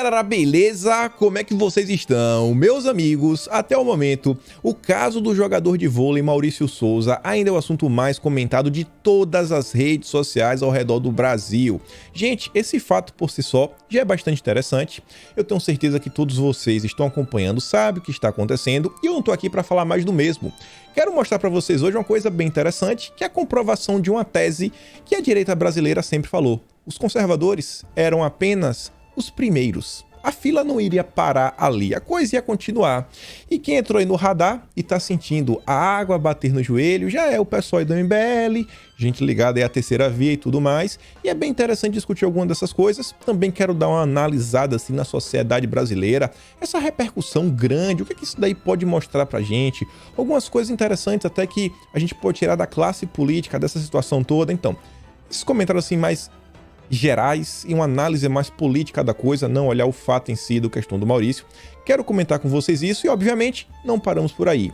galera, beleza? Como é que vocês estão? Meus amigos, até o momento, o caso do jogador de vôlei Maurício Souza ainda é o assunto mais comentado de todas as redes sociais ao redor do Brasil. Gente, esse fato por si só já é bastante interessante. Eu tenho certeza que todos vocês estão acompanhando, sabem o que está acontecendo e eu não tô aqui para falar mais do mesmo. Quero mostrar para vocês hoje uma coisa bem interessante, que é a comprovação de uma tese que a direita brasileira sempre falou. Os conservadores eram apenas os primeiros. A fila não iria parar ali, a coisa ia continuar. E quem entrou aí no radar e tá sentindo a água bater no joelho já é o pessoal aí do MBL, gente ligada aí à terceira via e tudo mais. E é bem interessante discutir alguma dessas coisas. Também quero dar uma analisada assim na sociedade brasileira, essa repercussão grande, o que isso daí pode mostrar pra gente. Algumas coisas interessantes até que a gente pode tirar da classe política, dessa situação toda. Então, esses comentários assim mais gerais e uma análise mais política da coisa, não olhar o fato em si da questão do Maurício. Quero comentar com vocês isso e, obviamente, não paramos por aí.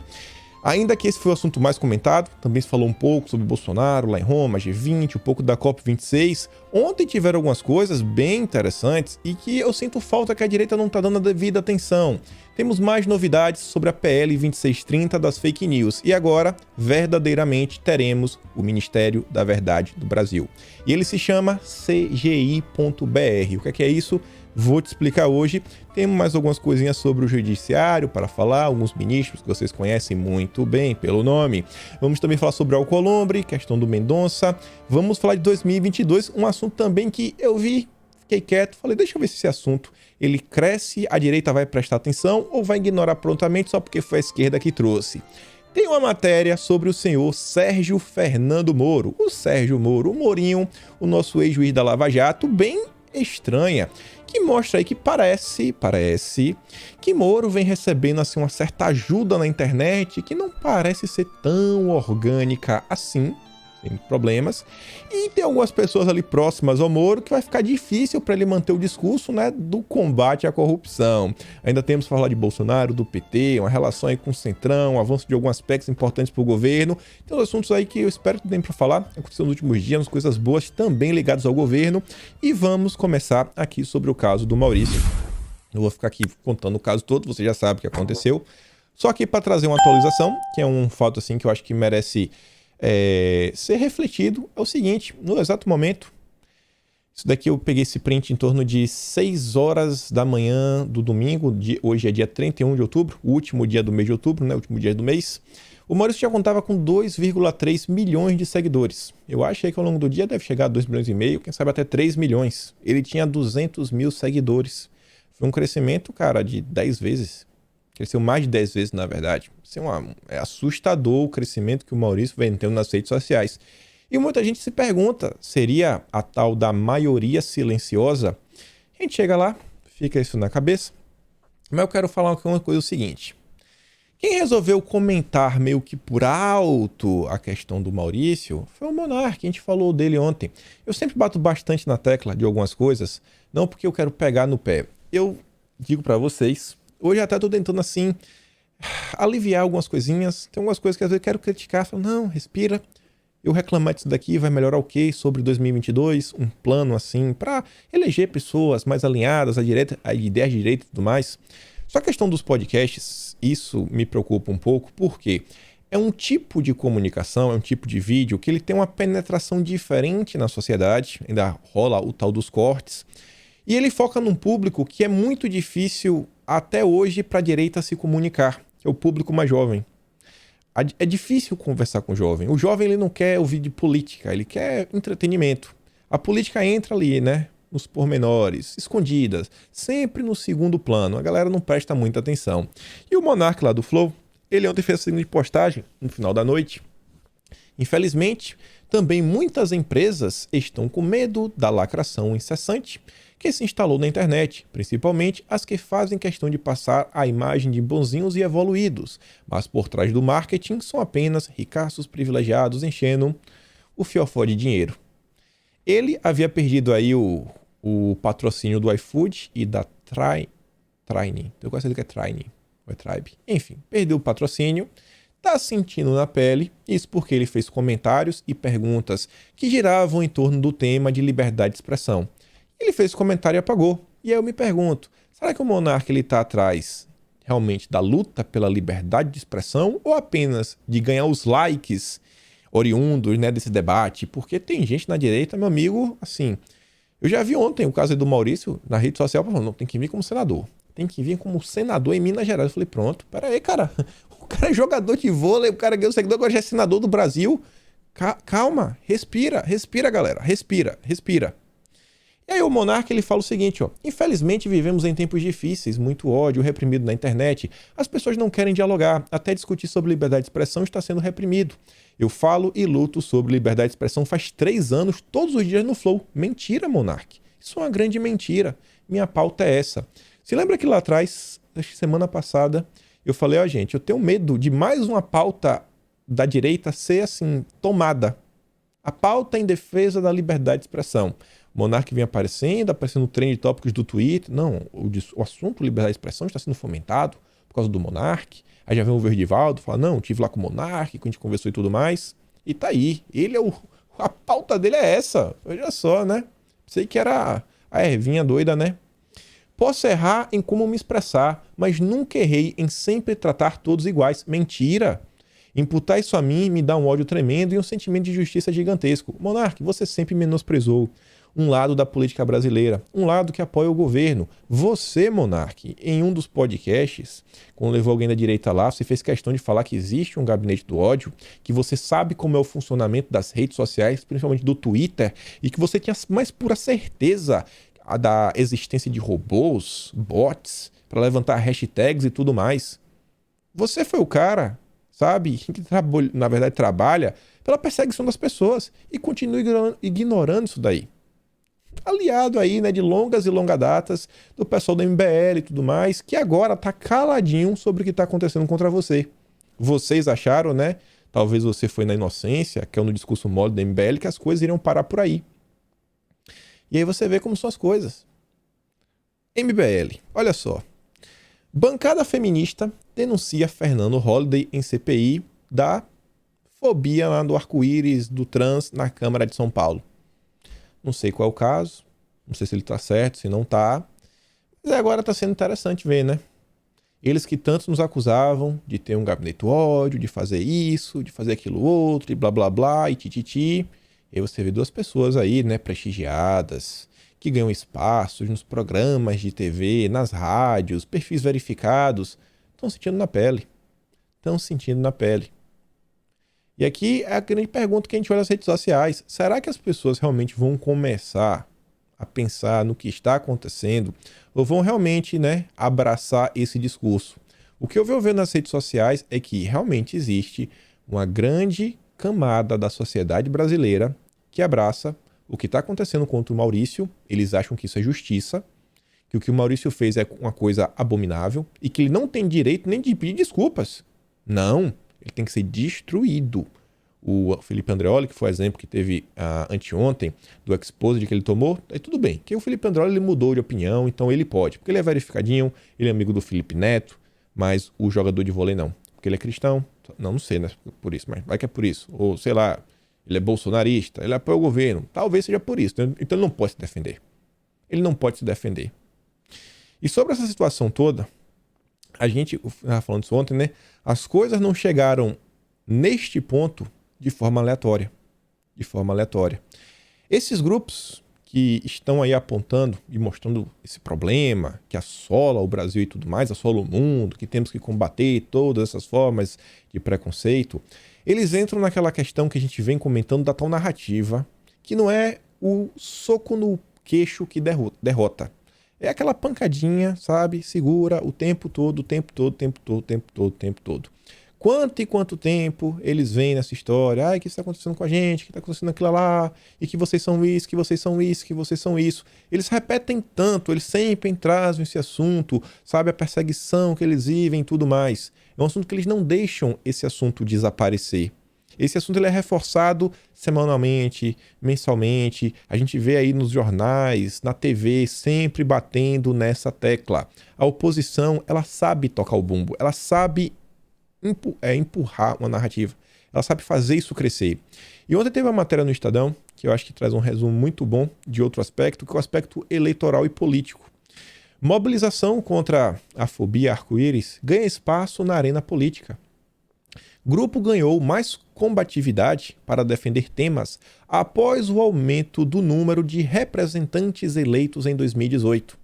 Ainda que esse foi o assunto mais comentado, também se falou um pouco sobre Bolsonaro lá em Roma, G20, um pouco da COP26. Ontem tiveram algumas coisas bem interessantes e que eu sinto falta que a direita não está dando a devida atenção. Temos mais novidades sobre a PL 2630 das fake news e agora, verdadeiramente, teremos o Ministério da Verdade do Brasil. E ele se chama CGI.br. O que é isso? Vou te explicar hoje. Temos mais algumas coisinhas sobre o judiciário para falar, alguns ministros que vocês conhecem muito bem pelo nome. Vamos também falar sobre o Alcolumbre, questão do Mendonça. Vamos falar de 2022, um assunto também que eu vi, fiquei quieto, falei, deixa eu ver se esse assunto ele cresce, a direita vai prestar atenção ou vai ignorar prontamente só porque foi a esquerda que trouxe. Tem uma matéria sobre o senhor Sérgio Fernando Moro. O Sérgio Moro, o Morinho, o nosso ex-juiz da Lava Jato, bem estranha, que mostra aí que parece que Moro vem recebendo assim uma certa ajuda na internet que não parece ser tão orgânica assim, sem problemas, e tem algumas pessoas ali próximas ao Moro que vai ficar difícil para ele manter o discurso, né, do combate à corrupção. Ainda temos que falar de Bolsonaro, do PT, uma relação aí com o Centrão, um avanço de alguns aspectos importantes para o governo. Tem uns assuntos aí que eu espero que dêem para falar, aconteceu nos últimos dias, coisas boas também ligadas ao governo, e vamos começar aqui sobre o caso do Maurício. Eu vou ficar aqui contando o caso todo, você já sabe o que aconteceu, só que para trazer uma atualização, que é um fato assim que eu acho que merece ser refletido, é o seguinte: no exato momento, isso daqui eu peguei esse print em torno de 6 horas da manhã do domingo, hoje é dia 31 de outubro, o último dia do mês de outubro, né, o último dia do mês. O Maurício já contava com 2,3 milhões de seguidores. Eu acho que ao longo do dia deve chegar a 2,5 milhões, quem sabe até 3 milhões. Ele tinha 200 mil seguidores. Foi um crescimento, cara, de 10 vezes. Cresceu mais de 10 vezes, na verdade. É assustador o crescimento que o Maurício vem tendo nas redes sociais. E muita gente se pergunta, seria a tal da maioria silenciosa? A gente chega lá, fica isso na cabeça. Mas eu quero falar uma coisa, o seguinte. Quem resolveu comentar meio que por alto a questão do Maurício foi o Monark, a gente falou dele ontem. Eu sempre bato bastante na tecla de algumas coisas, não porque eu quero pegar no pé. Eu digo pra vocês, hoje até tô tentando assim aliviar algumas coisinhas. Tem algumas coisas que às vezes eu quero criticar, falo, não, respira. Eu reclamar disso daqui vai melhorar o quê? Sobre 2022, um plano assim para eleger pessoas mais alinhadas à direita, a ideias de direita e tudo mais. Só a questão dos podcasts, isso me preocupa um pouco, porque é um tipo de comunicação, é um tipo de vídeo que ele tem uma penetração diferente na sociedade, ainda rola o tal dos cortes, e ele foca num público que é muito difícil até hoje para a direita se comunicar, que é o público mais jovem. É difícil conversar com o jovem. O jovem ele não quer ouvir de política, ele quer entretenimento. A política entra ali, né? Nos pormenores, escondidas, sempre no segundo plano. A galera não presta muita atenção. E o Monark lá do Flow, ele ontem fez a seguinte postagem, no final da noite. Infelizmente, também muitas empresas estão com medo da lacração incessante que se instalou na internet, principalmente as que fazem questão de passar a imagem de bonzinhos e evoluídos, mas por trás do marketing são apenas ricaços privilegiados enchendo o fiofó de dinheiro. Ele havia perdido aí o patrocínio do iFood e da Trine, eu gosto de que é Trine, ou é Tribe, enfim, perdeu o patrocínio, tá sentindo na pele, isso porque ele fez comentários e perguntas que giravam em torno do tema de liberdade de expressão. Ele fez comentário e apagou. E aí eu me pergunto, Será que o monarca ele tá atrás realmente da luta pela liberdade de expressão ou apenas de ganhar os likes oriundos, né, desse debate? Porque tem gente na direita, meu amigo, assim, eu já vi ontem o caso aí do Maurício na rede social falando, não, tem que vir como senador. Tem que vir como senador em Minas Gerais. Eu falei, pronto, pera aí, cara. O cara é jogador de vôlei, o cara ganhou o seguidor, agora já é senador do Brasil. Calma, respira, galera. Respira. E aí o monarca ele fala o seguinte, ó: infelizmente vivemos em tempos difíceis, muito ódio reprimido na internet. As pessoas não querem dialogar, até discutir sobre liberdade de expressão está sendo reprimido. Eu falo e luto sobre liberdade de expressão faz 3 anos, todos os dias no Flow. Mentira, monarca. Isso é uma grande mentira. Minha pauta é essa. Se lembra que lá atrás, acho que semana passada, eu falei, ó, gente, eu tenho medo de mais uma pauta da direita ser assim, tomada. A pauta em defesa da liberdade de expressão. O monarca vem aparecendo no trend de tópicos do Twitter. Não, o assunto liberdade de expressão está sendo fomentado por causa do monarca. Aí já vem o Verdivaldo, fala, não, tive lá com o monarca, que a gente conversou e tudo mais. E tá aí. Ele é a pauta dele é essa. Veja só, né? Sei que era a ervinha doida, né? Posso errar em como me expressar, mas nunca errei em sempre tratar todos iguais. Mentira! Imputar isso a mim me dá um ódio tremendo e um sentimento de justiça gigantesco. Monarca, você sempre menosprezou um lado da política brasileira, um lado que apoia o governo. Você, monarca, em um dos podcasts, quando levou alguém da direita lá, você fez questão de falar que existe um gabinete do ódio, que você sabe como é o funcionamento das redes sociais, principalmente do Twitter, e que você tinha mais pura certeza da existência de robôs, bots, para levantar hashtags e tudo mais. Você foi o cara, sabe, que na verdade trabalha pela perseguição das pessoas e continua ignorando isso daí. Aliado aí, né, de longas e longas datas do pessoal do MBL e tudo mais, que agora tá caladinho sobre o que tá acontecendo contra você. Vocês acharam, né, talvez você foi na inocência, que é no discurso mole do MBL, que as coisas iriam parar por aí. E aí você vê como são as coisas. MBL, olha só. Bancada feminista denuncia Fernando Holliday em CPI da fobia lá do arco-íris do trans na Câmara de São Paulo. Não sei qual é o caso, não sei se ele tá certo, se não tá. Mas agora tá sendo interessante ver, né? Eles que tanto nos acusavam de ter um gabinete do ódio, de fazer isso, de fazer aquilo outro, e blá blá blá, e tititi. E aí você vê 2 pessoas aí, né, prestigiadas, que ganham espaços nos programas de TV, nas rádios, perfis verificados, estão sentindo na pele. E aqui é a grande pergunta que a gente olha nas redes sociais. Será que as pessoas realmente vão começar a pensar no que está acontecendo ou vão realmente, né, abraçar esse discurso? O que eu venho vendo nas redes sociais é que realmente existe uma grande camada da sociedade brasileira que abraça o que está acontecendo contra o Maurício. Eles acham que isso é justiça, que o que o Maurício fez é uma coisa abominável e que ele não tem direito nem de pedir desculpas. Não, ele tem que ser destruído. O Felipe Andreoli, que foi o exemplo que teve anteontem, do exposed que ele tomou, aí tudo bem. Que o Felipe Andreoli ele mudou de opinião, então ele pode. Porque ele é verificadinho, ele é amigo do Felipe Neto, mas o jogador de vôlei não. Porque ele é cristão. Não sei, né? Por isso, mas vai que é por isso. Ou, sei lá, ele é bolsonarista, ele apoia o governo. Talvez seja por isso. Então ele não pode se defender. Ele não pode se defender. E sobre essa situação toda, a gente estava falando isso ontem, né? As coisas não chegaram neste ponto de forma aleatória. Esses grupos que estão aí apontando e mostrando esse problema que assola o Brasil e tudo mais, assola o mundo, que temos que combater todas essas formas de preconceito, eles entram naquela questão que a gente vem comentando da tal narrativa, que não é o soco no queixo que derrota. É aquela pancadinha, sabe? Segura o tempo todo. Quanto e quanto tempo eles vêm nessa história? Ai, o que está acontecendo com a gente? O que está acontecendo aquilo lá? E que vocês são isso, que vocês são isso, que vocês são isso. Eles repetem tanto, eles sempre trazem esse assunto, sabe? A perseguição que eles vivem e tudo mais. É um assunto que eles não deixam esse assunto desaparecer. Esse assunto ele é reforçado semanalmente, mensalmente. A gente vê aí nos jornais, na TV, sempre batendo nessa tecla. A oposição, ela sabe tocar o bumbo, ela sabe empurrar uma narrativa. Ela sabe fazer isso crescer. E ontem teve uma matéria no Estadão, que eu acho que traz um resumo muito bom de outro aspecto, que é o aspecto eleitoral e político. Mobilização contra a fobia arco-íris ganha espaço na arena política. Grupo ganhou mais combatividade para defender temas após o aumento do número de representantes eleitos em 2018.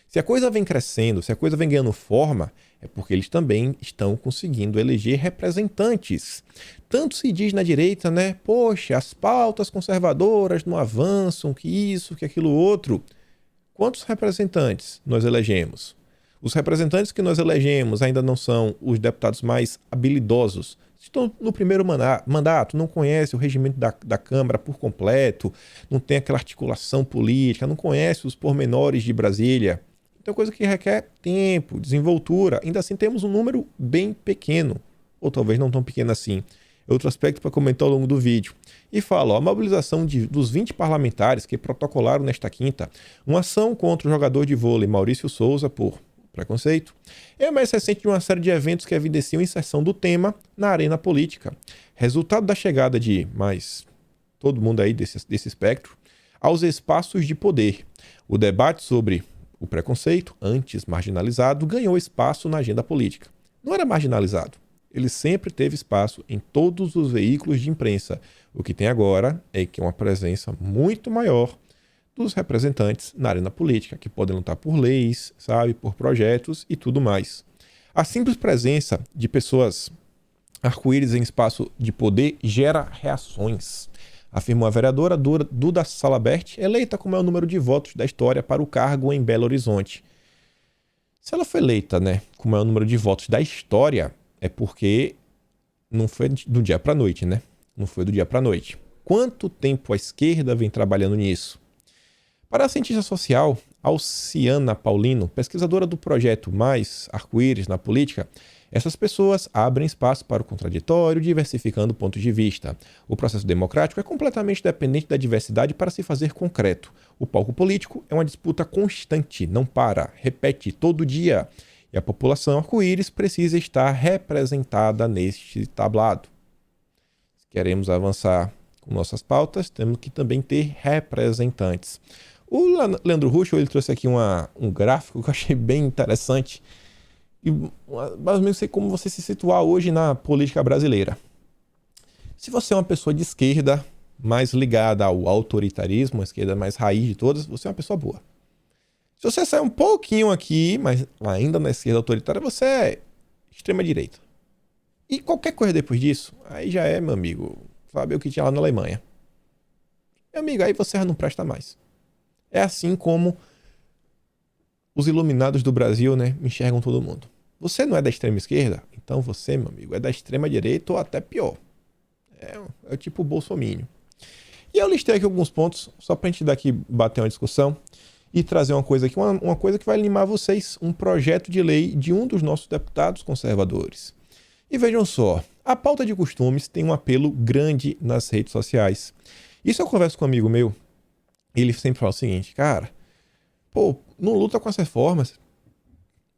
Se a coisa vem crescendo, se a coisa vem ganhando forma, é porque eles também estão conseguindo eleger representantes. Tanto se diz na direita, né? Poxa, as pautas conservadoras não avançam, que isso, que aquilo outro. Quantos representantes nós elegemos? Os representantes que nós elegemos ainda não são os deputados mais habilidosos. Estão no primeiro mandato, não conhecem o regimento da Câmara por completo, não tem aquela articulação política, não conhece os pormenores de Brasília. Então é coisa que requer tempo, desenvoltura. Ainda assim temos um número bem pequeno, ou talvez não tão pequeno assim. É outro aspecto para comentar ao longo do vídeo. E fala, ó, a mobilização dos 20 parlamentares que protocolaram nesta quinta uma ação contra o jogador de vôlei Maurício Souza por preconceito é a mais recente de uma série de eventos que evidenciam a inserção do tema na arena política. Resultado da chegada de mais todo mundo aí desse espectro aos espaços de poder. O debate sobre o preconceito, antes marginalizado, ganhou espaço na agenda política. Não era marginalizado. Ele sempre teve espaço em todos os veículos de imprensa. O que tem agora é que é uma presença muito maior dos representantes na arena política, que podem lutar por leis, sabe, por projetos e tudo mais. A simples presença de pessoas arco-íris em espaço de poder gera reações, afirmou a vereadora Duda Salabert, eleita com o maior número de votos da história para o cargo em Belo Horizonte. Se ela foi eleita, né, com o maior número de votos da história, é porque não foi do dia para a noite, né? Não foi do dia para a noite. Quanto tempo a esquerda vem trabalhando nisso? Para a cientista social Alciana Paulino, pesquisadora do projeto Mais Arco-Íris na Política, essas pessoas abrem espaço para o contraditório, diversificando pontos de vista. O processo democrático é completamente dependente da diversidade para se fazer concreto. O palco político é uma disputa constante, não para, repete todo dia. E a população arco-íris precisa estar representada neste tablado. Se queremos avançar com nossas pautas, temos que também ter representantes. O Leandro Ruschel, ele trouxe aqui um gráfico que eu achei bem interessante. E mais ou menos sei como você se situar hoje na política brasileira. Se você é uma pessoa de esquerda, mais ligada ao autoritarismo, a esquerda mais raiz de todas, você é uma pessoa boa. Se você sair um pouquinho aqui, mas ainda na esquerda autoritária, você é extrema-direita. E qualquer coisa depois disso, aí já é, meu amigo, sabe o que tinha lá na Alemanha. Meu amigo, aí você já não presta mais. É assim como os iluminados do Brasil, né, enxergam todo mundo. Você não é da extrema esquerda? Então você, meu amigo, é da extrema direita ou até pior. É o tipo bolsominion. E eu listei aqui alguns pontos, só pra gente daqui bater uma discussão e trazer uma coisa aqui, uma coisa que vai animar vocês, um projeto de lei de um dos nossos deputados conservadores. E vejam só, a pauta de costumes tem um apelo grande nas redes sociais. Isso eu converso com um amigo meu, ele sempre fala o seguinte, cara, pô, não luta com as reformas.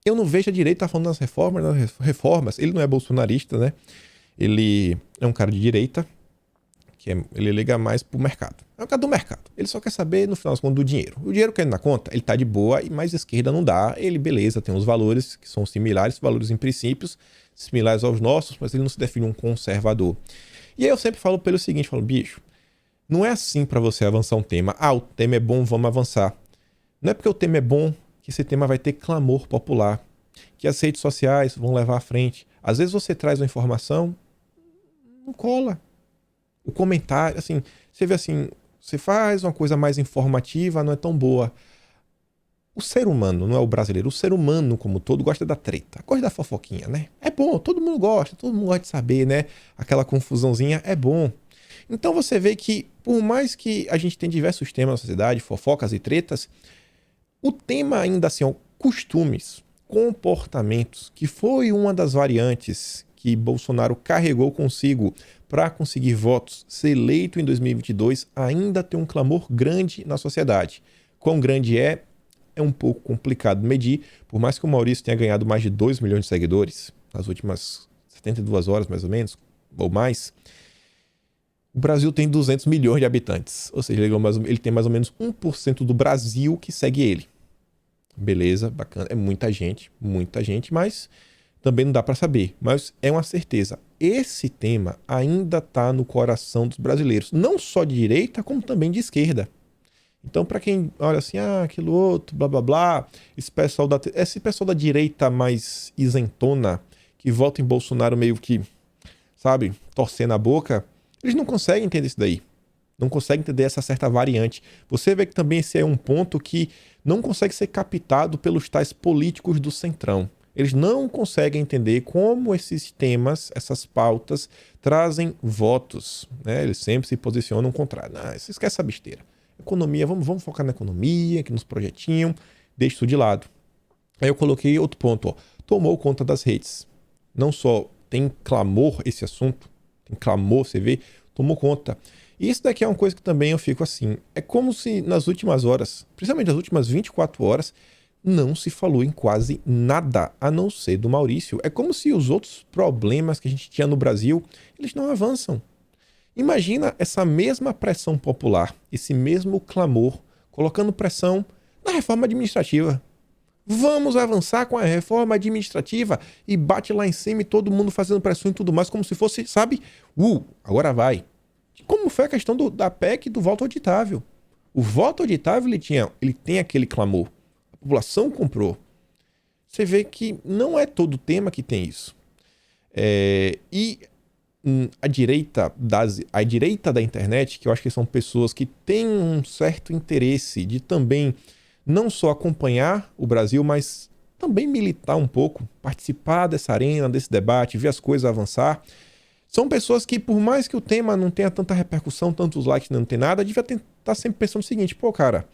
Eu não vejo a direita falando das reformas. Ele não é bolsonarista, né? Ele é um cara de direita, ele liga mais pro mercado. É um cara do mercado. Ele só quer saber, no final das contas, do dinheiro. O dinheiro caindo na conta, ele tá de boa, e mais esquerda não dá. Ele, beleza, tem uns valores que são similares, valores em princípios, similares aos nossos, mas ele não se define um conservador. E aí eu sempre falo pelo seguinte, bicho, não é assim para você avançar um tema. Ah, o tema é bom, vamos avançar. Não é porque o tema é bom que esse tema vai ter clamor popular, que as redes sociais vão levar à frente. Às vezes você traz uma informação, não cola. O comentário, assim, você vê assim, você faz uma coisa mais informativa, não é tão boa. O ser humano, não é o brasileiro, o ser humano como todo gosta da treta, gosta da fofoquinha, né? É bom, todo mundo gosta de saber, né? Aquela confusãozinha é bom. Então você vê que, por mais que a gente tenha diversos temas na sociedade, fofocas e tretas, o tema ainda assim, ó, costumes, comportamentos, que foi uma das variantes que Bolsonaro carregou consigo para conseguir votos, ser eleito em 2022, ainda tem um clamor grande na sociedade. Quão grande é um pouco complicado de medir, por mais que o Maurício tenha ganhado mais de 2 milhões de seguidores nas últimas 72 horas, mais ou menos, ou mais. O Brasil tem 200 milhões de habitantes, ou seja, ele tem mais ou menos 1% do Brasil que segue ele. beleza, bacana, é muita gente, mas também não dá para saber. Mas é uma certeza, esse tema ainda está no coração dos brasileiros, não só de direita, como também de esquerda. Então, para quem olha assim, aquilo outro, blá blá blá, esse pessoal da direita mais isentona, que vota em Bolsonaro meio que, sabe, torcendo a boca, eles não conseguem entender isso daí. Não conseguem entender essa certa variante. Você vê que também esse é um ponto que não consegue ser captado pelos tais políticos do centrão. Eles não conseguem entender como esses temas, essas pautas, trazem votos, né? Eles sempre se posicionam contrário. Você esquece essa besteira. Economia, vamos focar na economia, aqui nos projetinhos, deixa isso de lado. Aí eu coloquei outro ponto, ó. Tomou conta das redes. Não só tem clamor esse assunto, tem clamor, você vê, tomou conta. E isso daqui é uma coisa que também eu fico assim, é como se nas últimas horas, principalmente nas últimas 24 horas, não se falou em quase nada, a não ser do Maurício. É como se os outros problemas que a gente tinha no Brasil, eles não avançam. Imagina essa mesma pressão popular, esse mesmo clamor, colocando pressão na reforma administrativa. Vamos avançar com a reforma administrativa e bate lá em cima e todo mundo fazendo pressão e tudo mais, como se fosse, sabe, agora vai. Como foi a questão da PEC do voto auditável. O voto auditável ele tem aquele clamor. A população comprou. Você vê que não é todo tema que tem isso. A direita da internet, que eu acho que são pessoas que têm um certo interesse de também não só acompanhar o Brasil, mas também militar um pouco, participar dessa arena, desse debate, ver as coisas avançar. São pessoas que, por mais que o tema não tenha tanta repercussão, tantos likes, não tem nada, devia estar sempre pensando o seguinte, cara,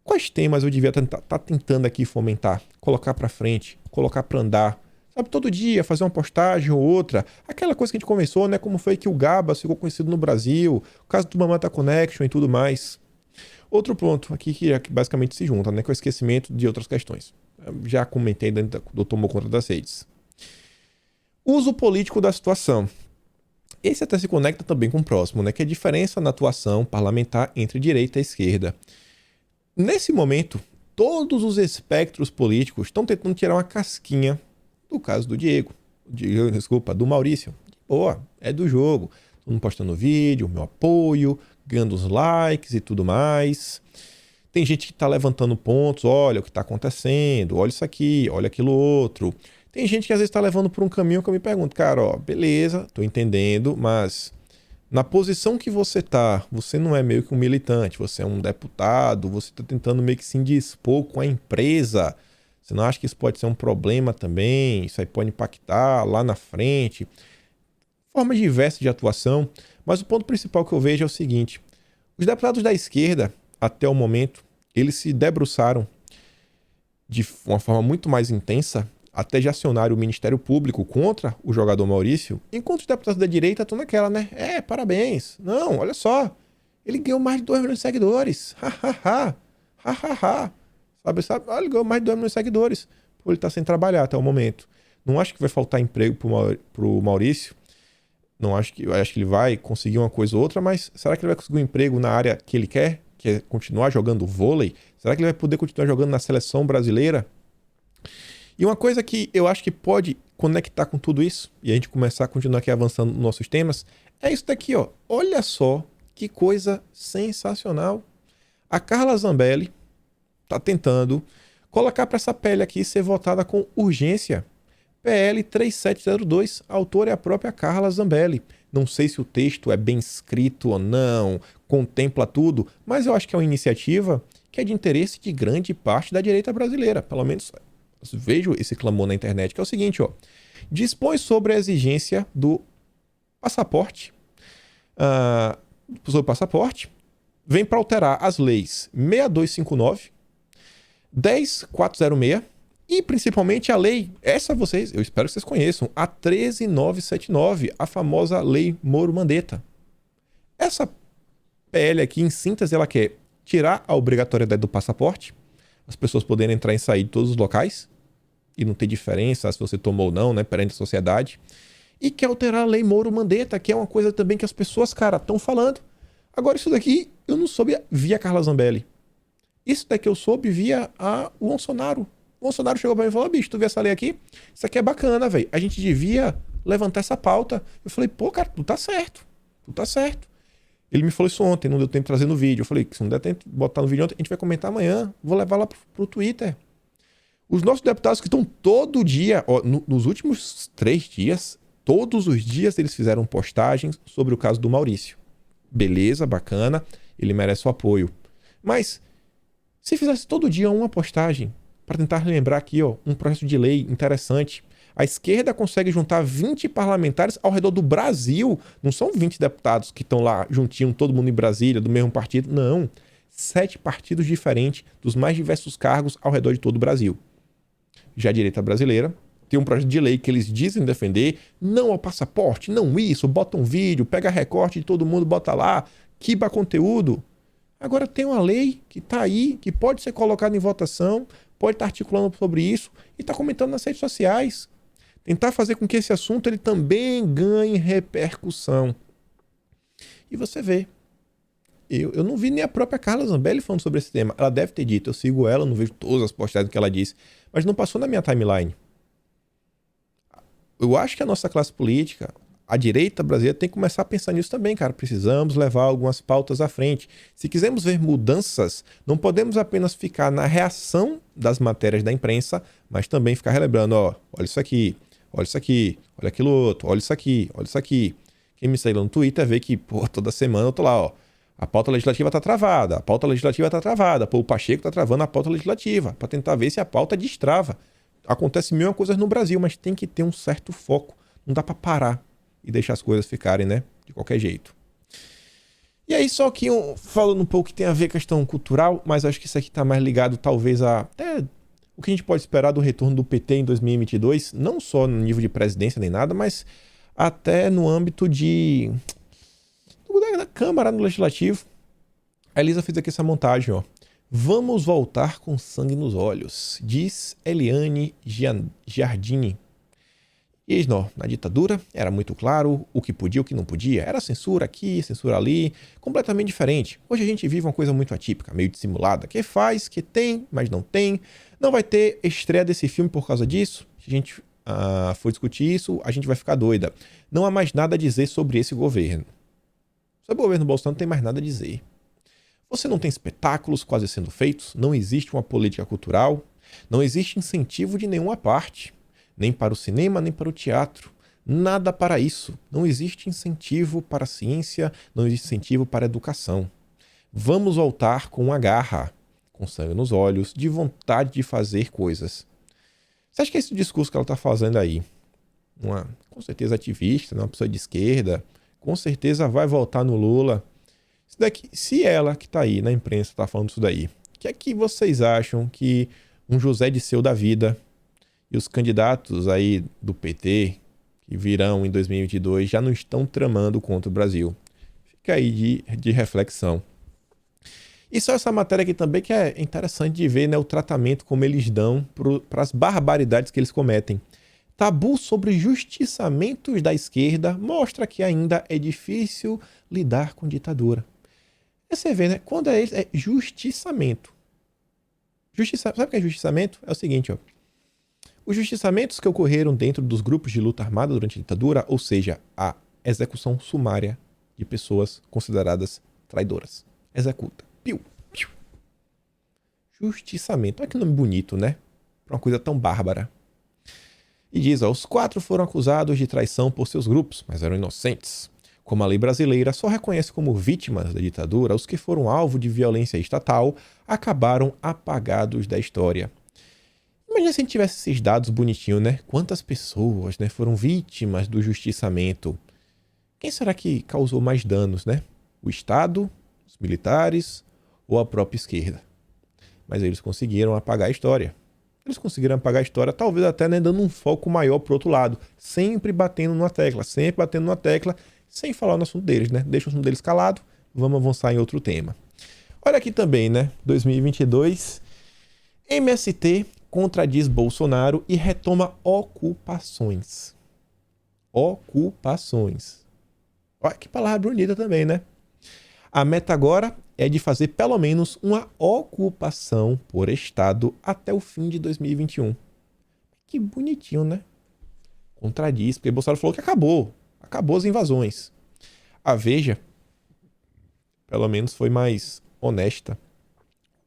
quais temas eu devia estar tentando aqui fomentar, colocar pra frente, colocar pra andar, sabe, todo dia fazer uma postagem ou outra, aquela coisa que a gente conversou, né, como foi que o Gabas ficou conhecido no Brasil, o caso do Mamata Connection e tudo mais. Outro ponto aqui que basicamente se junta, né, com o esquecimento de outras questões. Eu já comentei dentro do Tomou Conta das Redes. Uso político da situação. Esse até se conecta também com o próximo, né? Que é a diferença na atuação parlamentar entre direita e esquerda. Nesse momento, todos os espectros políticos estão tentando tirar uma casquinha do caso do Maurício. Boa, é do jogo. Todo mundo postando vídeo, meu apoio, ganhando os likes e tudo mais. Tem gente que está levantando pontos, olha o que está acontecendo, olha isso aqui, olha aquilo outro. Tem gente que às vezes está levando por um caminho que eu me pergunto, cara, beleza, tô entendendo, mas na posição que você tá, você não é meio que um militante, você é um deputado, você tá tentando meio que se indispor com a empresa. Você não acha que isso pode ser um problema também? Isso aí pode impactar lá na frente? Formas diversas de atuação, mas o ponto principal que eu vejo é o seguinte, os deputados da esquerda, até o momento, eles se debruçaram de uma forma muito mais intensa, até já acionaram o Ministério Público contra o jogador Maurício, enquanto os deputados da direita estão naquela, né? Parabéns. Não, olha só. Ele ganhou mais de 2 milhões de seguidores. Sabe? Olha, ele ganhou mais de 2 milhões de seguidores. Por ele estar sem trabalhar até o momento. Não acho que vai faltar emprego pro Maurício. Eu acho que ele vai conseguir uma coisa ou outra, mas será que ele vai conseguir um emprego na área que ele quer? Que é continuar jogando vôlei? Será que ele vai poder continuar jogando na seleção brasileira? E uma coisa que eu acho que pode conectar com tudo isso, e a gente começar a continuar aqui avançando nos nossos temas, é isso daqui, ó. Olha só que coisa sensacional. A Carla Zambelli tá tentando colocar para essa PL aqui ser votada com urgência. PL 3702, a autora é a própria Carla Zambelli. Não sei se o texto é bem escrito ou não, contempla tudo, mas eu acho que é uma iniciativa que é de interesse de grande parte da direita brasileira, pelo menos vejo esse clamor na internet, que é o seguinte, ó. Dispõe sobre a exigência do passaporte, vem para alterar as leis 6259, 10406 e principalmente a lei, eu espero que vocês conheçam, a 13979, a famosa lei Moro Mandetta. Essa PL aqui, em síntese, ela quer tirar a obrigatoriedade do passaporte, as pessoas poderem entrar e sair de todos os locais e não ter diferença se você tomou ou não, né, perante a sociedade. E quer alterar a lei Moro Mandetta, que é uma coisa também que as pessoas, cara, estão falando. Agora, isso daqui eu não soube via Carla Zambelli. Isso daqui eu soube via o Bolsonaro. O Bolsonaro chegou pra mim e falou: bicho, tu vê essa lei aqui? Isso aqui é bacana, velho. A gente devia levantar essa pauta. Eu falei: pô, cara, tu tá certo. Tu tá certo. Ele me falou isso ontem, não deu tempo de trazer no vídeo. Eu falei: se não der tempo de botar no vídeo ontem, a gente vai comentar amanhã. Vou levar lá pro Twitter. Os nossos deputados que estão todo dia, ó, nos últimos 3 dias, todos os dias eles fizeram postagens sobre o caso do Maurício. Beleza, bacana, ele merece o apoio. Mas, se fizesse todo dia uma postagem, para tentar lembrar aqui, ó, um projeto de lei interessante, a esquerda consegue juntar 20 parlamentares ao redor do Brasil. Não são 20 deputados que estão lá juntinho, todo mundo em Brasília, do mesmo partido. Não. 7 partidos diferentes, dos mais diversos cargos ao redor de todo o Brasil. Já a direita brasileira tem um projeto de lei que eles dizem defender, não ao passaporte, não isso, bota um vídeo, pega recorte de todo mundo, bota lá, quiba conteúdo. Agora tem uma lei que está aí, que pode ser colocada em votação, pode estar articulando sobre isso e está comentando nas redes sociais. Tentar fazer com que esse assunto ele também ganhe repercussão. E você vê. Eu não vi nem a própria Carla Zambelli falando sobre esse tema. Ela deve ter dito, eu sigo ela, não vejo todas as postagens que ela disse, mas não passou na minha timeline. Eu acho que a nossa classe política, a direita brasileira, tem que começar a pensar nisso também, cara. Precisamos levar algumas pautas à frente. Se quisermos ver mudanças, não podemos apenas ficar na reação das matérias da imprensa, mas também ficar relembrando, ó, olha isso aqui, olha aquilo outro, olha isso aqui, olha isso aqui. Quem me segue lá no Twitter vê que, pô, toda semana eu tô lá, ó. A pauta legislativa tá travada, Pô, o Pacheco tá travando a pauta legislativa, para tentar ver se a pauta destrava. Acontece mil coisas no Brasil, mas tem que ter um certo foco. Não dá para parar e deixar as coisas ficarem, né, de qualquer jeito. E aí, só que falando um pouco que tem a ver com a questão cultural, mas acho que isso aqui tá mais ligado talvez a até o que a gente pode esperar do retorno do PT em 2022, não só no nível de presidência nem nada, mas até no âmbito da Câmara, no Legislativo. A Elisa fez aqui essa montagem, ó. Vamos voltar com sangue nos olhos, diz Eliane Giardini. E na ditadura era muito claro o que podia e o que não podia. Era censura aqui, censura ali, completamente diferente. Hoje a gente vive uma coisa muito atípica, meio dissimulada, que faz, que tem, mas não tem. Não vai ter estreia desse filme por causa disso. Se a gente for discutir isso, a gente vai ficar doida. Não há mais nada a dizer sobre esse governo. Sobre o governo Bolsonaro não tem mais nada a dizer. Você não tem espetáculos quase sendo feitos, não existe uma política cultural, não existe incentivo de nenhuma parte, nem para o cinema, nem para o teatro. Nada para isso. Não existe incentivo para a ciência, não existe incentivo para a educação. Vamos voltar com a garra, com sangue nos olhos, de vontade de fazer coisas. Você acha que esse discurso que ela está fazendo aí, com certeza ativista, uma pessoa de esquerda, com certeza vai votar no Lula? Isso daqui, se ela que está aí na imprensa está falando isso daí, o que é que vocês acham que um José Dirceu da vida e os candidatos aí do PT que virão em 2022 já não estão tramando contra o Brasil? Fica aí de reflexão. E só essa matéria aqui também que é interessante de ver, né, o tratamento como eles dão para as barbaridades que eles cometem. Tabu sobre justiçamentos da esquerda mostra que ainda é difícil lidar com ditadura. E você vê, né? Quando é justiçamento. Sabe o que é justiçamento? É o seguinte, ó. Os justiçamentos que ocorreram dentro dos grupos de luta armada durante a ditadura, ou seja, a execução sumária de pessoas consideradas traidoras. Executa. Piu, piu. Justiçamento. Olha que nome bonito, né? Pra uma coisa tão bárbara. E diz, ó, os 4 foram acusados de traição por seus grupos, mas eram inocentes. Como a lei brasileira só reconhece como vítimas da ditadura, os que foram alvo de violência estatal acabaram apagados da história. Imagina se a gente tivesse esses dados bonitinhos, né? Quantas pessoas, né, foram vítimas do justiçamento? Quem será que causou mais danos, né? O Estado, os militares ou a própria esquerda? Mas eles conseguiram apagar a história. Eles conseguiram apagar a história, talvez até, né, dando um foco maior pro outro lado. Sempre batendo numa tecla, sem falar no assunto deles, né? Deixa o assunto deles calado, vamos avançar em outro tema. Olha aqui também, né? 2022, MST contradiz Bolsonaro e retoma ocupações. Ocupações. Olha que palavra bonita também, né? A meta agora é de fazer pelo menos uma ocupação por estado até o fim de 2021. Que bonitinho, né? Contradiz, porque Bolsonaro falou que acabou as invasões. A Veja, pelo menos, foi mais honesta.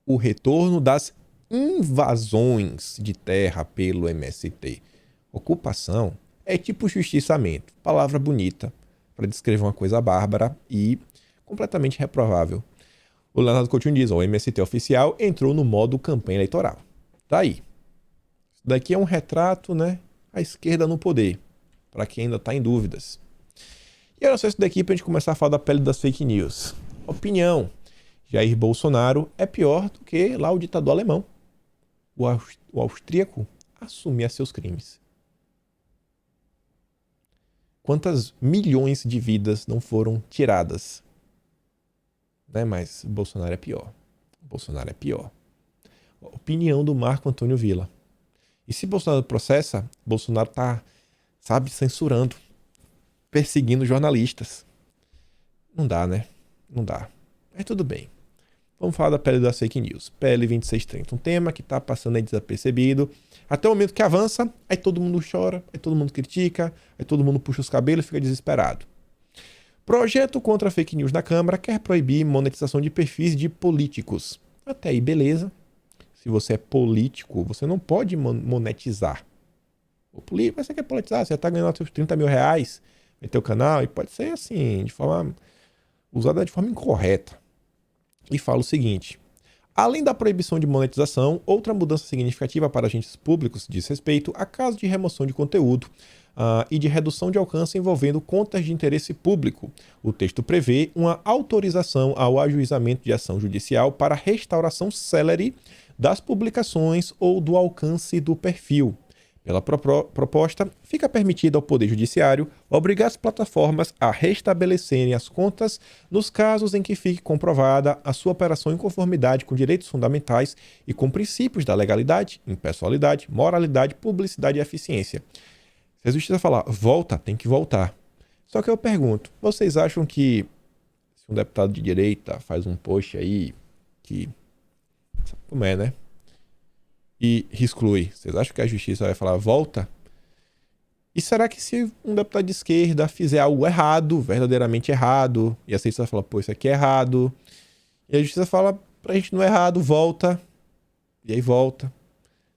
O retorno das invasões de terra pelo MST. Ocupação é tipo justiçamento, palavra bonita para descrever uma coisa bárbara e completamente reprovável. O Leonardo Coutinho diz, o MST oficial entrou no modo campanha eleitoral. Tá aí. Isso daqui é um retrato, né? A esquerda no poder, para quem ainda está em dúvidas. E eu não sei isso daqui para a gente começar a falar da pele das fake news. Opinião. Jair Bolsonaro é pior do que lá o ditador alemão. O austríaco assumia seus crimes. Quantas milhões de vidas não foram tiradas? Né? Mas Bolsonaro é pior. Bolsonaro é pior. Opinião do Marco Antônio Villa. E se Bolsonaro processa, Bolsonaro tá, censurando, perseguindo jornalistas. Não dá, né? Não dá. Mas tudo bem. Vamos falar da pele das fake news. PL 2630, um tema que tá passando aí desapercebido. Até o momento que avança, aí todo mundo chora, aí todo mundo critica, aí todo mundo puxa os cabelos e fica desesperado. Projeto contra fake news na Câmara quer proibir monetização de perfis de políticos. Até aí, beleza. Se você é político, você não pode monetizar. Mas você quer monetizar, você tá ganhando seus 30 mil reais no teu canal, e pode ser assim, usada de forma incorreta. E fala o seguinte: além da proibição de monetização, outra mudança significativa para agentes públicos diz respeito a casos de remoção de conteúdo e de redução de alcance envolvendo contas de interesse público. O texto prevê uma autorização ao ajuizamento de ação judicial para restauração célere das publicações ou do alcance do perfil. Pela proposta, fica permitido ao Poder Judiciário obrigar as plataformas a restabelecerem as contas nos casos em que fique comprovada a sua operação em conformidade com direitos fundamentais e com princípios da legalidade, impessoalidade, moralidade, publicidade e eficiência. Se a Justiça falar, volta, tem que voltar. Só que eu pergunto, vocês acham que se um deputado de direita faz um post aí que... como é, né? E exclui. Vocês acham que a Justiça vai falar volta? E será que se um deputado de esquerda fizer algo errado, verdadeiramente errado, e a Justiça fala, pô, isso aqui é errado, e a Justiça fala, pra gente não é errado, volta, e aí volta.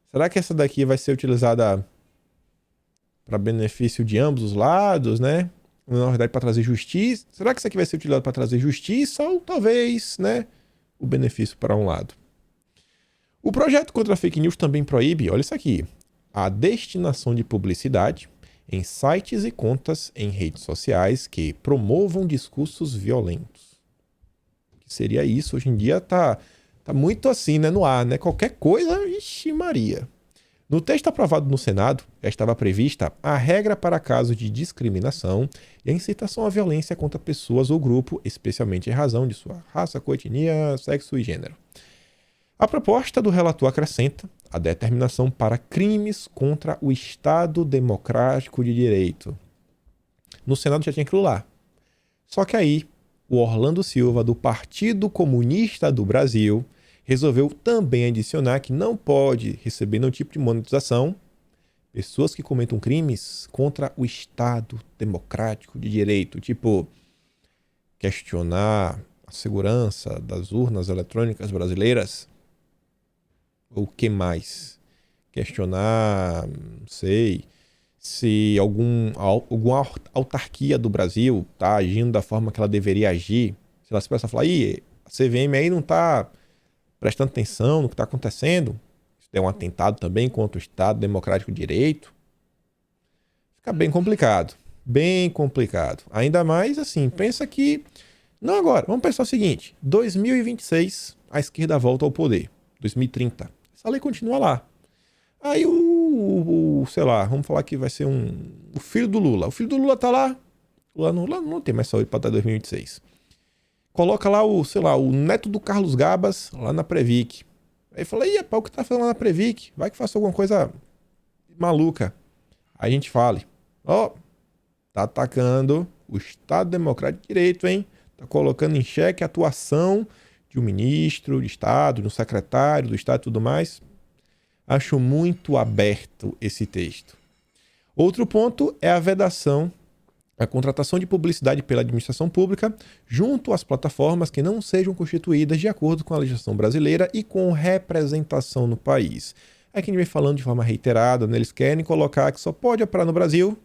Será que essa daqui vai ser utilizada para benefício de ambos os lados, né? Na verdade, para trazer justiça? Será que isso aqui vai ser utilizado para trazer justiça ou talvez, né, o benefício para um lado? O projeto contra a fake news também proíbe, olha isso aqui, a destinação de publicidade em sites e contas em redes sociais que promovam discursos violentos. O que seria isso? Hoje em dia tá muito assim, né, no ar, né? Qualquer coisa, ixi Maria. No texto aprovado no Senado, já estava prevista a regra para casos de discriminação e a incitação à violência contra pessoas ou grupo, especialmente em razão de sua raça, cor, etnia, sexo e gênero. A proposta do relator acrescenta a determinação para crimes contra o Estado Democrático de Direito. No Senado já tinha aquilo lá. Só que aí, o Orlando Silva, do Partido Comunista do Brasil, resolveu também adicionar que não pode receber nenhum tipo de monetização pessoas que cometam crimes contra o Estado Democrático de Direito, tipo questionar a segurança das urnas eletrônicas brasileiras. Ou o que mais? Questionar, não sei, se alguma autarquia do Brasil está agindo da forma que ela deveria agir. Se ela se pensa falar, a CVM aí não está prestando atenção no que está acontecendo. Isso é um atentado também contra o Estado Democrático de Direito. Fica bem complicado. Bem complicado. Ainda mais assim, pensa que... Não agora, vamos pensar o seguinte. 2026, a esquerda volta ao poder. 2030. Essa lei continua lá. Aí sei lá, vamos falar que vai ser o filho do Lula. O filho do Lula tá lá. Lula não tem mais saúde para até 2026. Coloca lá o neto do Carlos Gabas lá na Previc. Aí fala, o que tá fazendo lá na Previc? Vai que faça alguma coisa maluca. Aí a gente fala, tá atacando o Estado Democrático de Direito, hein? Está colocando em xeque a atuação de um ministro de Estado, de um secretário do Estado e tudo mais. Acho muito aberto esse texto. Outro ponto é a vedação à contratação de publicidade pela administração pública junto às plataformas que não sejam constituídas de acordo com a legislação brasileira e com representação no país. É que a gente vem falando de forma reiterada, né? Eles querem colocar que só pode operar no Brasil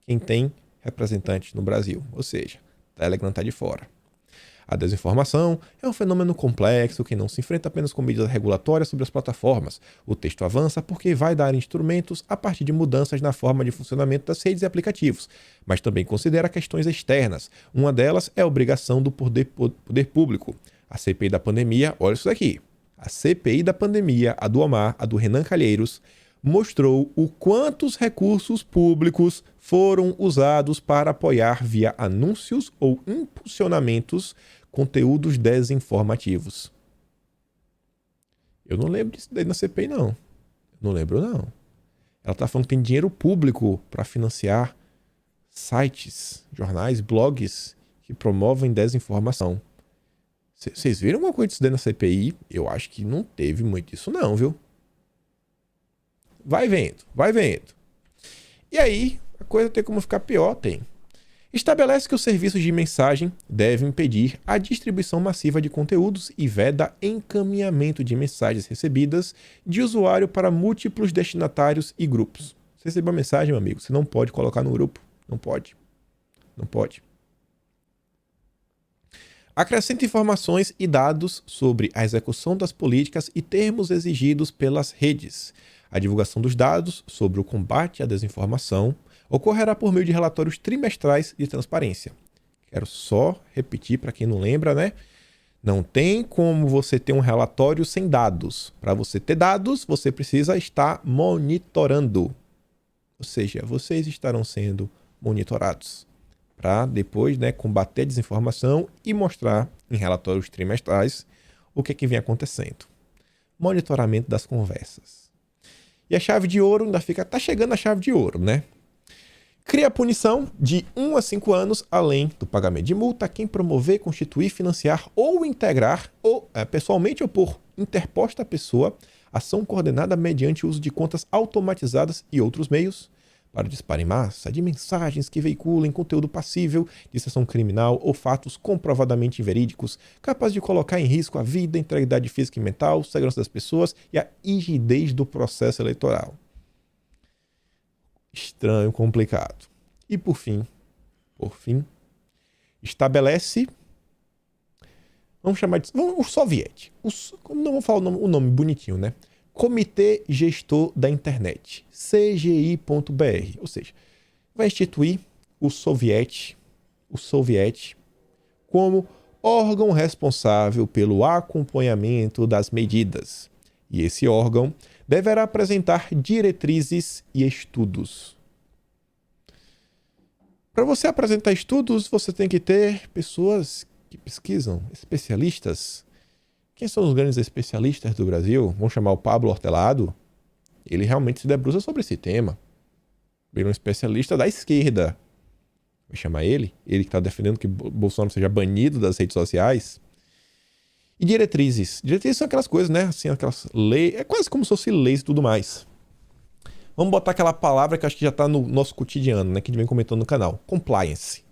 quem tem representante no Brasil, ou seja, Telegram está de fora. A desinformação é um fenômeno complexo que não se enfrenta apenas com medidas regulatórias sobre as plataformas. O texto avança porque vai dar instrumentos a partir de mudanças na forma de funcionamento das redes e aplicativos, mas também considera questões externas. Uma delas é a obrigação do poder público. A CPI da pandemia, olha isso daqui. A CPI da pandemia, a do Omar, a do Renan Calheiros, mostrou o quantos recursos públicos foram usados para apoiar via anúncios ou impulsionamentos conteúdos desinformativos. Eu não lembro disso daí na CPI, não. Não lembro, não. Ela está falando que tem dinheiro público para financiar sites, jornais, blogs que promovem desinformação. Vocês viram alguma coisa disso daí na CPI? Eu acho que não teve muito disso, não, viu? Vai vendo, vai vendo. E aí, a coisa tem como ficar pior, tem. Estabelece que os serviços de mensagem devem impedir a distribuição massiva de conteúdos e veda encaminhamento de mensagens recebidas de usuário para múltiplos destinatários e grupos. Você recebeu uma mensagem, meu amigo, você não pode colocar no grupo. Não pode. Não pode. Acrescenta informações e dados sobre a execução das políticas e termos exigidos pelas redes. A divulgação dos dados sobre o combate à desinformação ocorrerá por meio de relatórios trimestrais de transparência. Quero só repetir para quem não lembra, né? Não tem como você ter um relatório sem dados. Para você ter dados, você precisa estar monitorando. Ou seja, vocês estarão sendo monitorados para depois, né, combater a desinformação e mostrar em relatórios trimestrais o que vem acontecendo. Monitoramento das conversas. E a chave de ouro ainda fica... Tá chegando a chave de ouro, né? Cria punição de 1 a 5 anos, além do pagamento de multa a quem promover, constituir, financiar ou integrar, ou pessoalmente ou por interposta pessoa, ação coordenada mediante uso de contas automatizadas e outros meios, para disparo em massa de mensagens que veiculem conteúdo passível de iniciação criminal ou fatos comprovadamente inverídicos, capazes de colocar em risco a vida, a integridade física e mental, a segurança das pessoas e a rigidez do processo eleitoral. Estranho, complicado. E por fim, estabelece, vamos chamar de, o soviete, não vamos falar o nome bonitinho, né? Comitê Gestor da Internet, CGI.br, ou seja, vai instituir o soviete como órgão responsável pelo acompanhamento das medidas. E esse órgão deverá apresentar diretrizes e estudos. Para você apresentar estudos, você tem que ter pessoas que pesquisam, especialistas. Quem são os grandes especialistas do Brasil? Vamos chamar o Pablo Hortelado. Ele realmente se debruça sobre esse tema. Ele é um especialista da esquerda. Vai chamar ele que está defendendo que Bolsonaro seja banido das redes sociais. E diretrizes. Diretrizes são aquelas coisas, né? Assim, aquelas leis. É quase como se fosse leis e tudo mais. Vamos botar aquela palavra que acho que já está no nosso cotidiano, né? Que a gente vem comentando no canal. Compliance.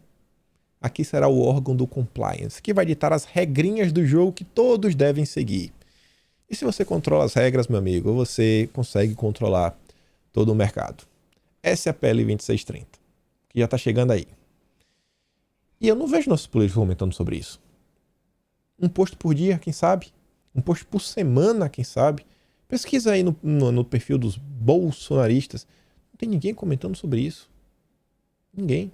Aqui será o órgão do compliance, que vai ditar as regrinhas do jogo que todos devem seguir. E se você controla as regras, meu amigo, você consegue controlar todo o mercado. Essa é a PL 2630, que já está chegando aí. E eu não vejo nossos políticos comentando sobre isso. Um post por dia, quem sabe? Um post por semana, quem sabe? Pesquisa aí no perfil dos bolsonaristas. Não tem ninguém comentando sobre isso. Ninguém.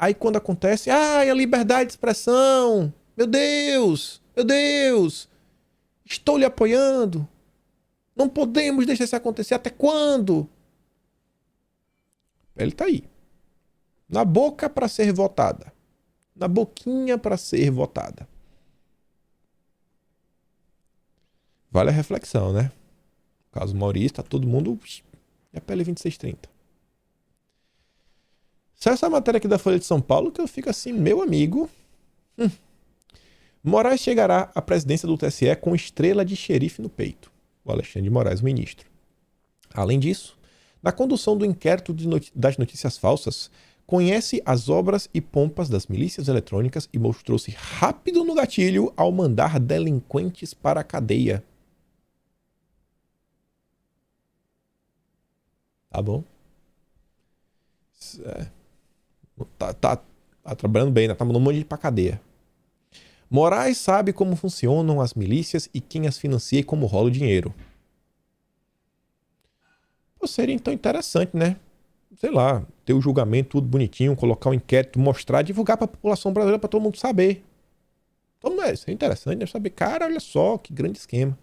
Aí quando acontece, a liberdade de expressão. Meu Deus, estou lhe apoiando. Não podemos deixar isso acontecer. Até quando? Ele está aí. Na boca para ser votada. Na boquinha para ser votada. Vale a reflexão, né? No caso Maurício, tá todo mundo... E a PL 2630. Se essa matéria aqui da Folha de São Paulo, que eu fico assim, meu amigo. Moraes chegará à presidência do TSE com estrela de xerife no peito. O Alexandre de Moraes, o ministro. Além disso, na condução do inquérito das notícias falsas, conhece as obras e pompas das milícias eletrônicas e mostrou-se rápido no gatilho ao mandar delinquentes para a cadeia. Tá bom? Tá trabalhando bem, né? Tá mandando um monte de gente pra cadeia. Moraes sabe como funcionam as milícias e quem as financia e como rola o dinheiro. Pô, seria então interessante, né? Sei lá, ter o julgamento tudo bonitinho, colocar o inquérito, mostrar, divulgar pra população brasileira, pra todo mundo saber. Então, seria interessante, né? Saber, cara, olha só, que grande esquema.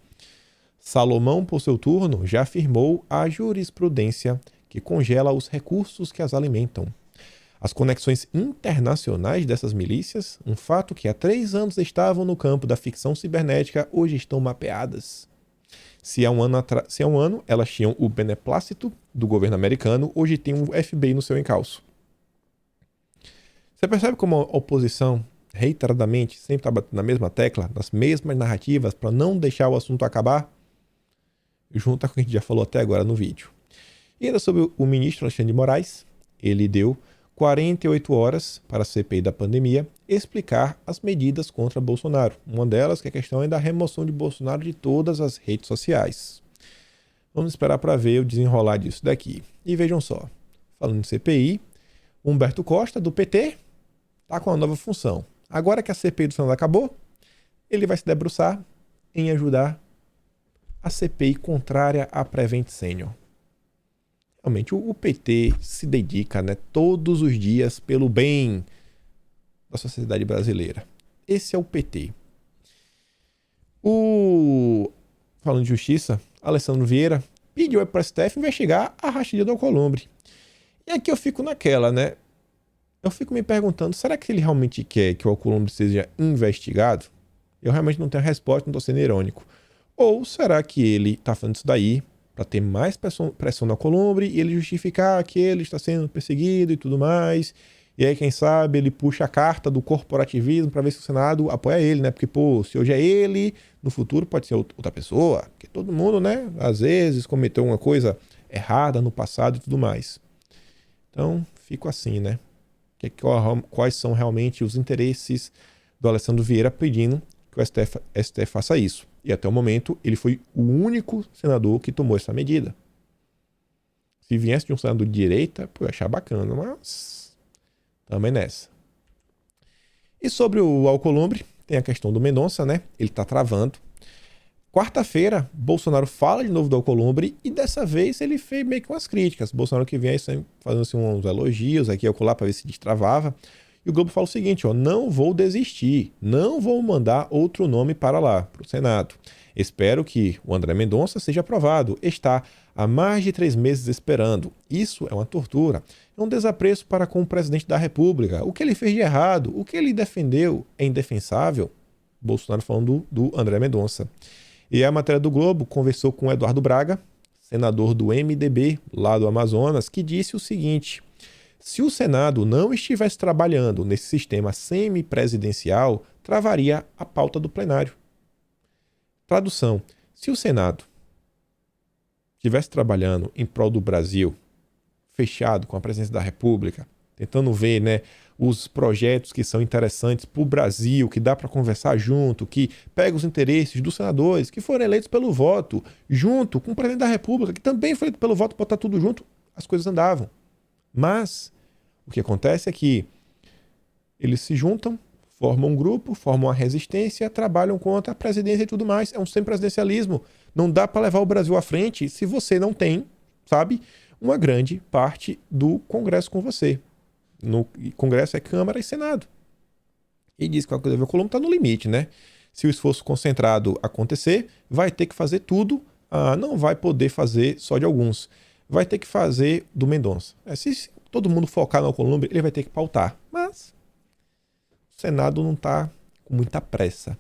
Salomão, por seu turno, já afirmou a jurisprudência que congela os recursos que as alimentam. As conexões internacionais dessas milícias, um fato que há 3 anos estavam no campo da ficção cibernética, hoje estão mapeadas. Se há um ano elas tinham o beneplácito do governo americano, hoje tem um FBI no seu encalço. Você percebe como a oposição, reiteradamente, sempre está batendo na mesma tecla, nas mesmas narrativas, para não deixar o assunto acabar? Junto com o que a gente já falou até agora no vídeo. E ainda sobre o ministro Alexandre de Moraes, ele deu 48 horas para a CPI da pandemia explicar as medidas contra Bolsonaro. Uma delas que a questão é da remoção de Bolsonaro de todas as redes sociais. Vamos esperar para ver o desenrolar disso daqui. E vejam só, falando de CPI, Humberto Costa, do PT, está com uma nova função. Agora que a CPI do Senado acabou, ele vai se debruçar em ajudar a CPI contrária à Prevent Senior. Realmente o PT se dedica, né, todos os dias pelo bem da sociedade brasileira. Esse é o PT. Falando de justiça, Alessandro Vieira pediu para o STF investigar a rachadinha do Alcolumbre. E aqui eu fico naquela, né? Eu fico me perguntando, será que ele realmente quer que o Alcolumbre seja investigado? Eu realmente não tenho a resposta, não estou sendo irônico. Ou será que ele está fazendo isso daí para ter mais pressão no Alcolumbre e ele justificar que ele está sendo perseguido e tudo mais? E aí, quem sabe, ele puxa a carta do corporativismo para ver se o Senado apoia ele, né? Porque, pô, se hoje é ele, no futuro pode ser outra pessoa. Porque todo mundo, né, às vezes cometeu uma coisa errada no passado e tudo mais. Então, fico assim, né? Quais são realmente os interesses do Alessandro Vieira pedindo que o STF faça isso? E até o momento, ele foi o único senador que tomou essa medida. Se viesse de um senador de direita, pô, eu ia achar bacana, mas também nessa. E sobre o Alcolumbre, tem a questão do Mendonça, né? Ele tá travando. Quarta-feira, Bolsonaro fala de novo do Alcolumbre e dessa vez ele fez meio que umas críticas. Bolsonaro que vem aí fazendo assim, uns elogios aqui e acolá para ver se destravava. E o Globo fala o seguinte, ó, não vou desistir, não vou mandar outro nome para lá, para o Senado. Espero que o André Mendonça seja aprovado. Está há mais de 3 meses esperando. Isso é uma tortura. É um desapreço para com o presidente da República. O que ele fez de errado, o que ele defendeu é indefensável. Bolsonaro falando do André Mendonça. E a matéria do Globo conversou com o Eduardo Braga, senador do MDB, lá do Amazonas, que disse o seguinte: se o Senado não estivesse trabalhando nesse sistema semipresidencial, travaria a pauta do plenário. Tradução: se o Senado estivesse trabalhando em prol do Brasil, fechado com a presidência da República, tentando ver, né, os projetos que são interessantes para o Brasil, que dá para conversar junto, que pega os interesses dos senadores que foram eleitos pelo voto, junto com o presidente da República, que também foi eleito pelo voto, botar tudo junto, as coisas andavam. Mas o que acontece é que eles se juntam, formam um grupo, formam uma resistência, trabalham contra a presidência e tudo mais. É um semipresidencialismo. Não dá para levar o Brasil à frente se você não tem, sabe, uma grande parte do Congresso com você. No Congresso é Câmara e Senado. E diz que a coisa do Alcolumbre está no limite, né? Se o esforço concentrado acontecer, vai ter que fazer tudo, não vai poder fazer só de alguns. Vai ter que fazer do Mendonça. Se todo mundo focar no Alcolumbre, ele vai ter que pautar. Mas o Senado não está com muita pressa.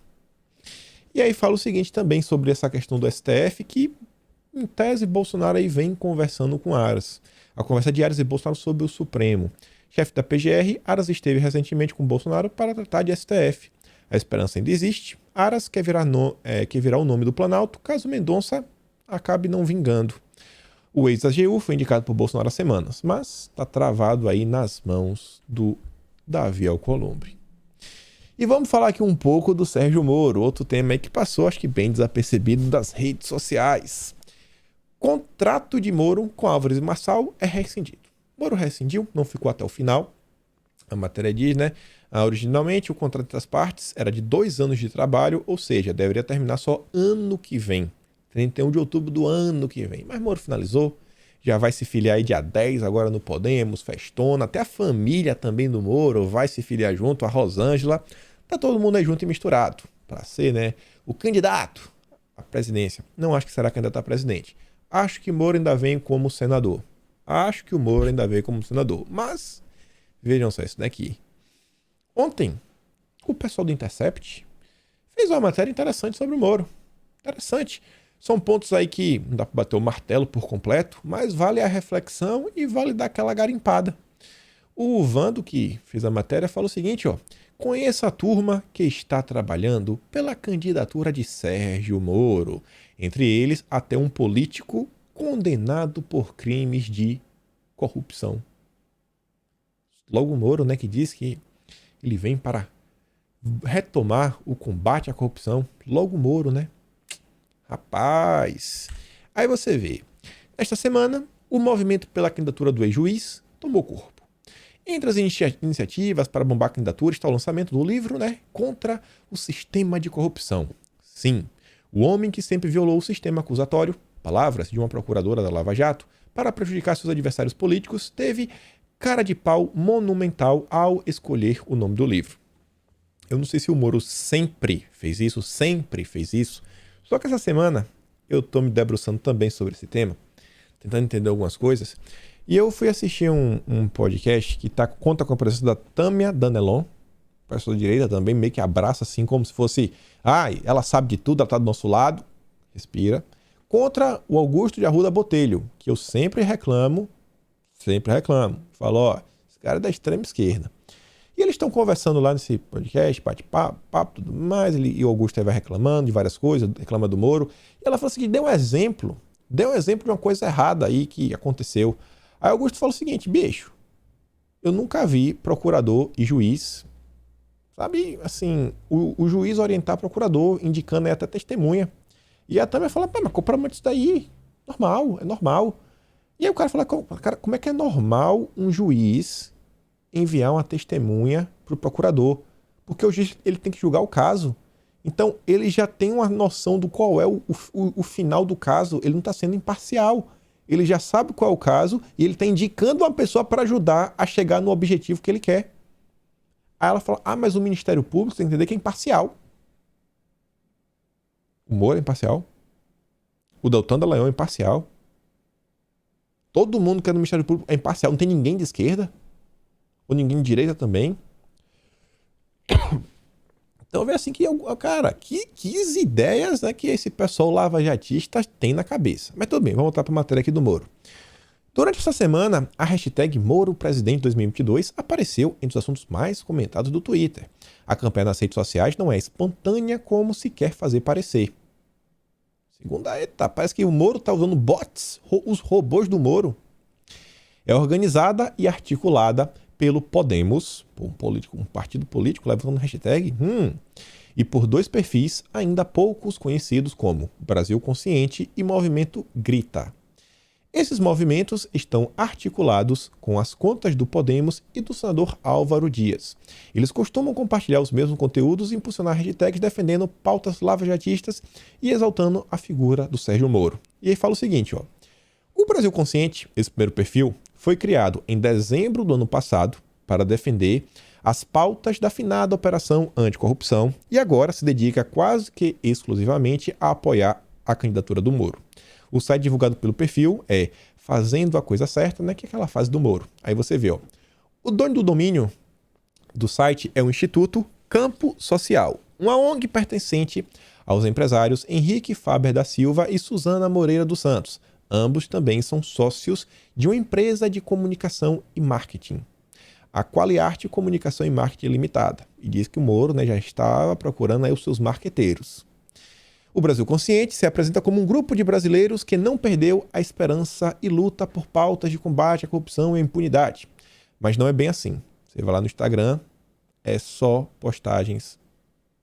E aí fala o seguinte também sobre essa questão do STF, que em tese Bolsonaro aí vem conversando com Aras. A conversa de Aras e Bolsonaro sobre o Supremo. Chefe da PGR, Aras esteve recentemente com Bolsonaro para tratar de STF. A esperança ainda existe. Aras quer virar o nome do Planalto, caso Mendonça acabe não vingando. O ex-AGU foi indicado por Bolsonaro há semanas, mas está travado aí nas mãos do Davi Alcolumbre. E vamos falar aqui um pouco do Sérgio Moro, outro tema aí que passou, acho que bem desapercebido das redes sociais. Contrato de Moro com Álvares e Marçal é rescindido. Moro rescindiu, não ficou até o final. A matéria diz, né? Originalmente, o contrato das partes era de 2 anos de trabalho, ou seja, deveria terminar só ano que vem. 31 de outubro do ano que vem. Mas Moro finalizou, já vai se filiar aí dia 10, agora no Podemos, festona. Até a família também do Moro vai se filiar junto, a Rosângela. Tá todo mundo aí junto e misturado, para ser, né, o candidato à presidência. Não acho que será candidato a presidente. Acho que Moro ainda vem como senador. Mas, vejam só isso daqui. Ontem, o pessoal do Intercept fez uma matéria interessante sobre o Moro. Interessante. São pontos aí que não dá para bater o martelo por completo, mas vale a reflexão e vale dar aquela garimpada. O Vando, que fez a matéria, fala o seguinte, ó. Conheça a turma que está trabalhando pela candidatura de Sérgio Moro. Entre eles, até um político condenado por crimes de corrupção. Logo o Moro, né, que diz que ele vem para retomar o combate à corrupção. Logo o Moro, né? Rapaz. Aí você vê. Nesta semana, o movimento pela candidatura do ex-juiz tomou corpo. Entre as iniciativas para bombar a candidatura está o lançamento do livro, né, Contra o Sistema de Corrupção. Sim, o homem que sempre violou o sistema acusatório, palavras de uma procuradora da Lava Jato, para prejudicar seus adversários políticos, teve cara de pau monumental ao escolher o nome do livro. Eu não sei se o Moro sempre fez isso, só que essa semana eu tô me debruçando também sobre esse tema, tentando entender algumas coisas, e eu fui assistir um podcast que conta com a presença da Tâmia Danelon, pessoa da direita também, meio que abraça assim como se fosse, ela sabe de tudo, ela tá do nosso lado, respira, contra o Augusto de Arruda Botelho, que eu sempre reclamo, falo, ó, esse cara é da extrema esquerda. E eles estão conversando lá nesse podcast, bate-papo, tudo mais, e o Augusto aí vai reclamando de várias coisas, reclama do Moro, e ela falou assim, deu um exemplo de uma coisa errada aí que aconteceu. Aí Augusto falou o seguinte, bicho, eu nunca vi procurador e juiz, sabe, assim, o juiz orientar procurador, indicando aí até testemunha. E a Tâmia fala, mas compramos isso daí, é normal. E aí o cara fala, cara, como é que é normal um juiz enviar uma testemunha para o procurador? Porque o juiz ele tem que julgar o caso. Então ele já tem uma noção do qual é o final do caso, ele não está sendo imparcial. Ele já sabe qual é o caso e ele está indicando uma pessoa para ajudar a chegar no objetivo que ele quer. Aí ela fala, mas o Ministério Público tem que entender que é imparcial. O Moro é imparcial. O Deltan Dallagnol é imparcial. Todo mundo que é do Ministério Público é imparcial. Não tem ninguém de esquerda. Ou ninguém de direita também. Então vê assim que, cara, que ideias, né, que esse pessoal lavajatista tem na cabeça. Mas tudo bem, vamos voltar para a matéria aqui do Moro. Durante essa semana, a hashtag MoroPresidente 2022 apareceu entre os assuntos mais comentados do Twitter. A campanha nas redes sociais não é espontânea como se quer fazer parecer. Segundo a ETA, parece que o Moro está usando bots, os robôs do Moro. É organizada e articulada pelo Podemos, um partido político levantando hashtag, e por 2 perfis ainda poucos conhecidos como Brasil Consciente e Movimento Grita. Esses movimentos estão articulados com as contas do Podemos e do senador Álvaro Dias. Eles costumam compartilhar os mesmos conteúdos e impulsionar hashtags defendendo pautas lavajatistas e exaltando a figura do Sérgio Moro. E aí fala o seguinte, ó. O Brasil Consciente, esse primeiro perfil, foi criado em dezembro do ano passado para defender as pautas da finada Operação Anticorrupção e agora se dedica quase que exclusivamente a apoiar a candidatura do Moro. O site divulgado pelo perfil é Fazendo a Coisa Certa, né, que é aquela fase do Moro. Aí você vê, ó, o dono do domínio do site é o Instituto Campo Social, uma ONG pertencente aos empresários Henrique Faber da Silva e Suzana Moreira dos Santos. Ambos também são sócios de uma empresa de comunicação e marketing. a Qualiarte Comunicação e Marketing Limitada, e diz que o Moro, né, já estava procurando aí os seus marqueteiros. O Brasil Consciente se apresenta como um grupo de brasileiros que não perdeu a esperança e luta por pautas de combate à corrupção e à impunidade. Mas não é bem assim. Você vai lá no Instagram, é só postagens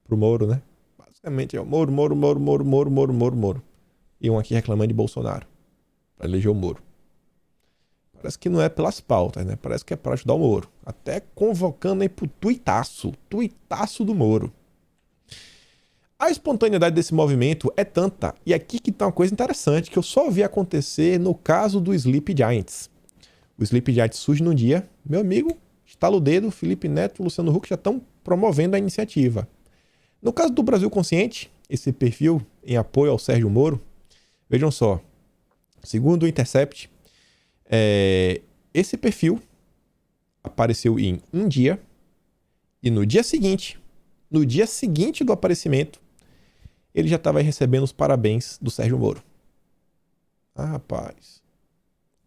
pro Moro, né? Basicamente é o Moro, Moro, Moro, Moro, Moro, Moro, Moro, Moro. E um aqui reclamando de Bolsonaro, para eleger o Moro. Parece que não é pelas pautas, né? Parece que é para ajudar o Moro. Até convocando aí pro tuitaço do Moro. A espontaneidade desse movimento é tanta, e aqui que tá uma coisa interessante, que eu só vi acontecer no caso do Sleep Giants. O Sleep Giants surge num dia, meu amigo, estala o dedo, Felipe Neto e Luciano Huck já estão promovendo a iniciativa. No caso do Brasil Consciente, esse perfil em apoio ao Sérgio Moro, vejam só, segundo o Intercept, esse perfil apareceu em um dia e no dia seguinte do aparecimento, ele já estava recebendo os parabéns do Sérgio Moro. Ah, rapaz.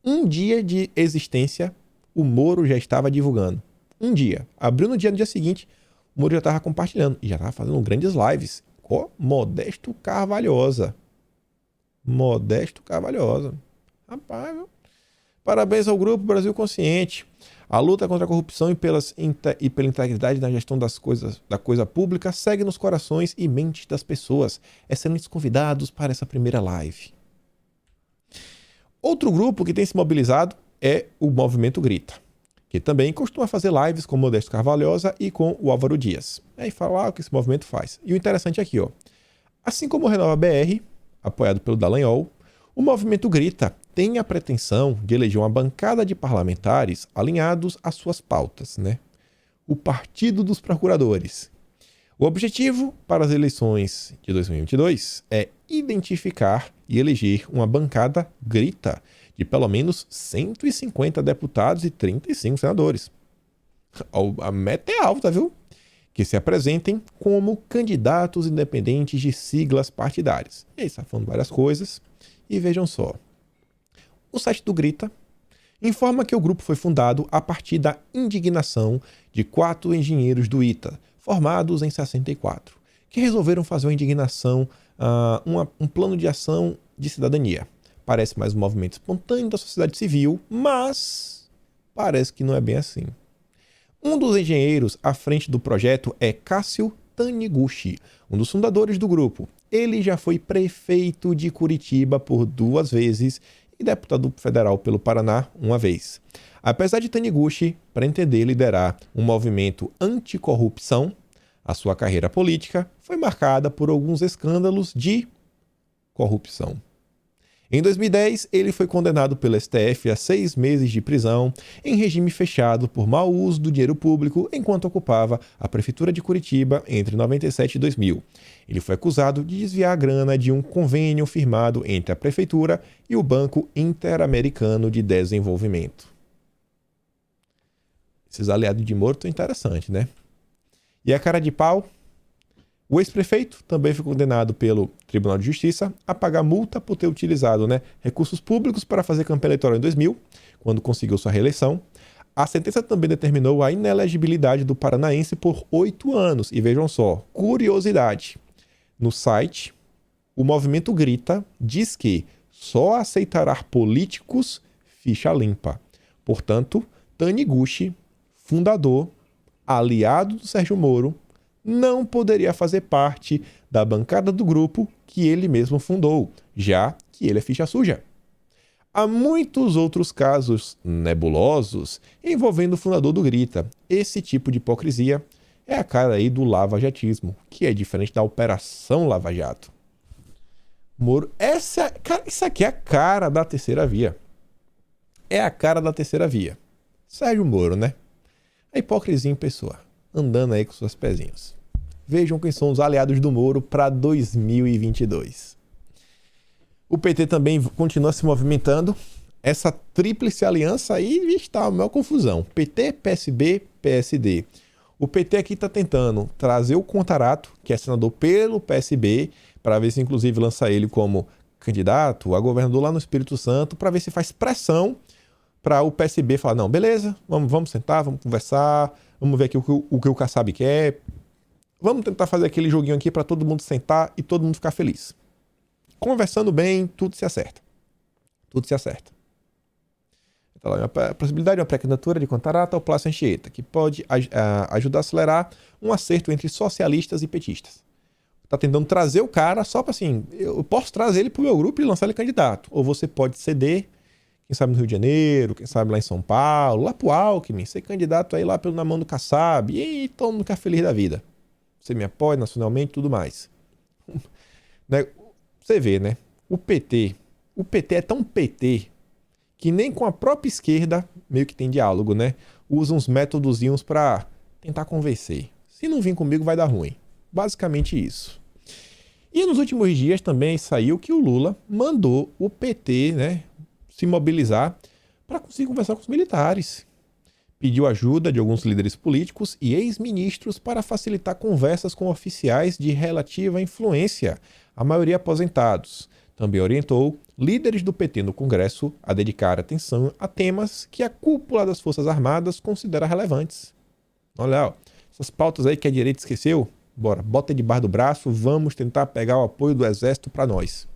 Um dia de existência, o Moro já estava divulgando. Um dia. Abriu no dia seguinte, o Moro já estava compartilhando. E já estava fazendo grandes lives. Modesto Carvalhosa. Rapaz, viu? Parabéns ao Grupo Brasil Consciente. A luta contra a corrupção e pela integridade na gestão da coisa pública segue nos corações e mentes das pessoas. Excelentes convidados para essa primeira live. Outro grupo que tem se mobilizado é o Movimento Grita, que também costuma fazer lives com o Modesto Carvalhosa e com o Álvaro Dias. Aí fala o que esse movimento faz. E o interessante é aqui, ó. Assim como o Renova BR, apoiado pelo Dallagnol, o Movimento Grita tem a pretensão de eleger uma bancada de parlamentares alinhados às suas pautas, né? O Partido dos Procuradores. O objetivo para as eleições de 2022 é identificar e eleger uma bancada grita de pelo menos 150 deputados e 35 senadores. A meta é alta, viu? Que se apresentem como candidatos independentes de siglas partidárias. E aí está falando várias coisas. E vejam só. O site do Grita informa que o grupo foi fundado a partir da indignação de 4 engenheiros do ITA, formados em 64, que resolveram fazer uma indignação, um plano de ação de cidadania. Parece mais um movimento espontâneo da sociedade civil, mas parece que não é bem assim. Um dos engenheiros à frente do projeto é Cássio Taniguchi, um dos fundadores do grupo. Ele já foi prefeito de Curitiba por 2 vezes e deputado federal pelo Paraná uma vez. Apesar de Taniguchi pretender liderar um movimento anticorrupção, a sua carreira política foi marcada por alguns escândalos de corrupção. Em 2010, ele foi condenado pelo STF a 6 meses de prisão em regime fechado por mau uso do dinheiro público enquanto ocupava a Prefeitura de Curitiba entre 97 e 2000. Ele foi acusado de desviar a grana de um convênio firmado entre a Prefeitura e o Banco Interamericano de Desenvolvimento. Esses aliados de Moro são interessantes, né? E a cara de pau? O ex-prefeito também foi condenado pelo Tribunal de Justiça a pagar multa por ter utilizado, recursos públicos para fazer campanha eleitoral em 2000, quando conseguiu sua reeleição. A sentença também determinou a inelegibilidade do paranaense por 8 anos. E vejam só, curiosidade. No site, o Movimento Grita diz que só aceitará políticos ficha limpa. Portanto, Taniguchi, fundador, aliado do Sérgio Moro, não poderia fazer parte da bancada do grupo que ele mesmo fundou, já que ele é ficha suja. Há muitos outros casos nebulosos envolvendo o fundador do Grita. Esse tipo de hipocrisia é a cara aí do lavajatismo, que é diferente da Operação Lava Jato. Moro, isso aqui é a cara da terceira via. É a cara da terceira via. Sérgio Moro, né? A hipocrisia em pessoa, andando aí com seus pezinhos. Vejam quem são os aliados do Moro para 2022. O PT também continua se movimentando. Essa tríplice aliança aí está uma maior confusão. PT, PSB, PSD. O PT aqui está tentando trazer o Contarato, que é senador pelo PSB, para ver se inclusive lança ele como candidato a governador lá no Espírito Santo, para ver se faz pressão para o PSB falar, não, beleza, vamos sentar, vamos conversar, vamos ver aqui o que o Kassab quer, vamos tentar fazer aquele joguinho aqui para todo mundo sentar e todo mundo ficar feliz. Conversando bem, tudo se acerta. Tudo se acerta. Então, a possibilidade de uma pré-candidatura de Contarata ao Plácio Anchieta, que pode ajudar a acelerar um acerto entre socialistas e petistas. Tá tentando trazer o cara só para assim, eu posso trazer ele pro meu grupo e lançar ele candidato. Ou você pode ceder, quem sabe no Rio de Janeiro, quem sabe lá em São Paulo, lá pro Alckmin, ser candidato aí lá na mão do Kassab, e todo mundo ficar feliz da vida. Você me apoia nacionalmente e tudo mais. Né? Você vê, né? O PT é tão PT que nem com a própria esquerda meio que tem diálogo, né? Usa uns métodozinhos para tentar convencer. Se não vir comigo vai dar ruim. Basicamente isso. E nos últimos dias também saiu que o Lula mandou o PT, né, se mobilizar para conseguir conversar com os militares. Pediu ajuda de alguns líderes políticos e ex-ministros para facilitar conversas com oficiais de relativa influência, a maioria aposentados. Também orientou líderes do PT no Congresso a dedicar atenção a temas que a cúpula das Forças Armadas considera relevantes. Olha, ó, essas pautas aí que a direita esqueceu, bora, bota debaixo do braço, vamos tentar pegar o apoio do Exército para nós.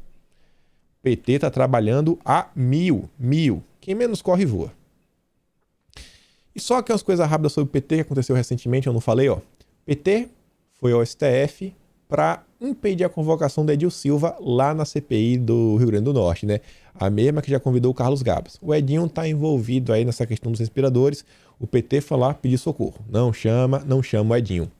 O PT está trabalhando a mil. Quem menos corre voa. E só que umas coisas rápidas sobre o PT que aconteceu recentemente, eu não falei, ó. PT foi ao STF para impedir a convocação do Edil Silva lá na CPI do Rio Grande do Norte, né? A mesma que já convidou o Carlos Gabas. O Edinho está envolvido aí nessa questão dos respiradores. O PT foi lá pedir socorro. Não chama o Edinho.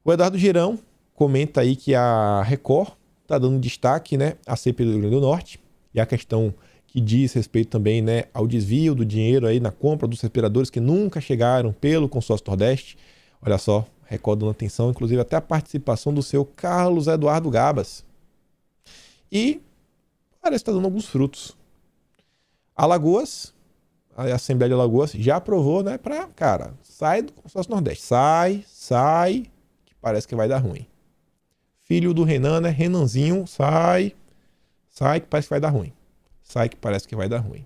O Eduardo Girão comenta aí que a Record está dando destaque, né, à CPI do Rio Grande do Norte e a questão que diz respeito também, né, ao desvio do dinheiro aí na compra dos respiradores que nunca chegaram pelo consórcio Nordeste. Olha só, Record dando atenção, inclusive até a participação do seu Carlos Eduardo Gabas. E parece que está dando alguns frutos. Alagoas, a Assembleia de Alagoas já aprovou, né, para, cara, sai do consórcio Nordeste. Sai, que parece que vai dar ruim. Filho do Renan, né, Renanzinho, sai, que parece que vai dar ruim. Sai que parece que vai dar ruim.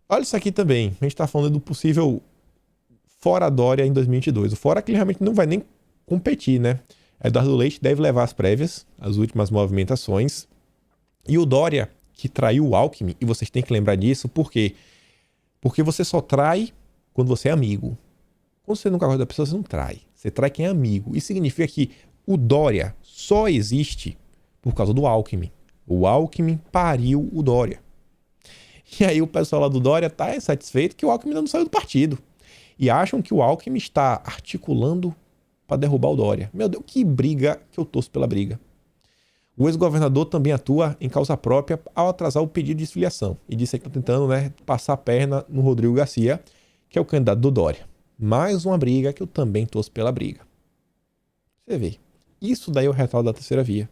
Olha isso aqui também. A gente está falando do possível fora Dória em 2022. O fora que ele realmente não vai nem competir, né? Eduardo Leite deve levar as prévias, as últimas movimentações. E o Dória, que traiu o Alckmin, e vocês têm que lembrar disso, por quê? Porque você só trai quando você é amigo. Quando você nunca gosta da pessoa, você não trai. Você trai quem é amigo. Isso significa que o Dória só existe por causa do Alckmin. O Alckmin pariu o Dória. E aí o pessoal lá do Dória está insatisfeito que o Alckmin ainda não saiu do partido. E acham que o Alckmin está articulando para derrubar o Dória. Meu Deus, que briga que eu torço pela briga. O ex-governador também atua em causa própria ao atrasar o pedido de filiação. E disse que está tentando, né, passar a perna no Rodrigo Garcia, que é o candidato do Dória. Mais uma briga que eu também torço pela briga. Você vê. Isso daí é o retrato da terceira via.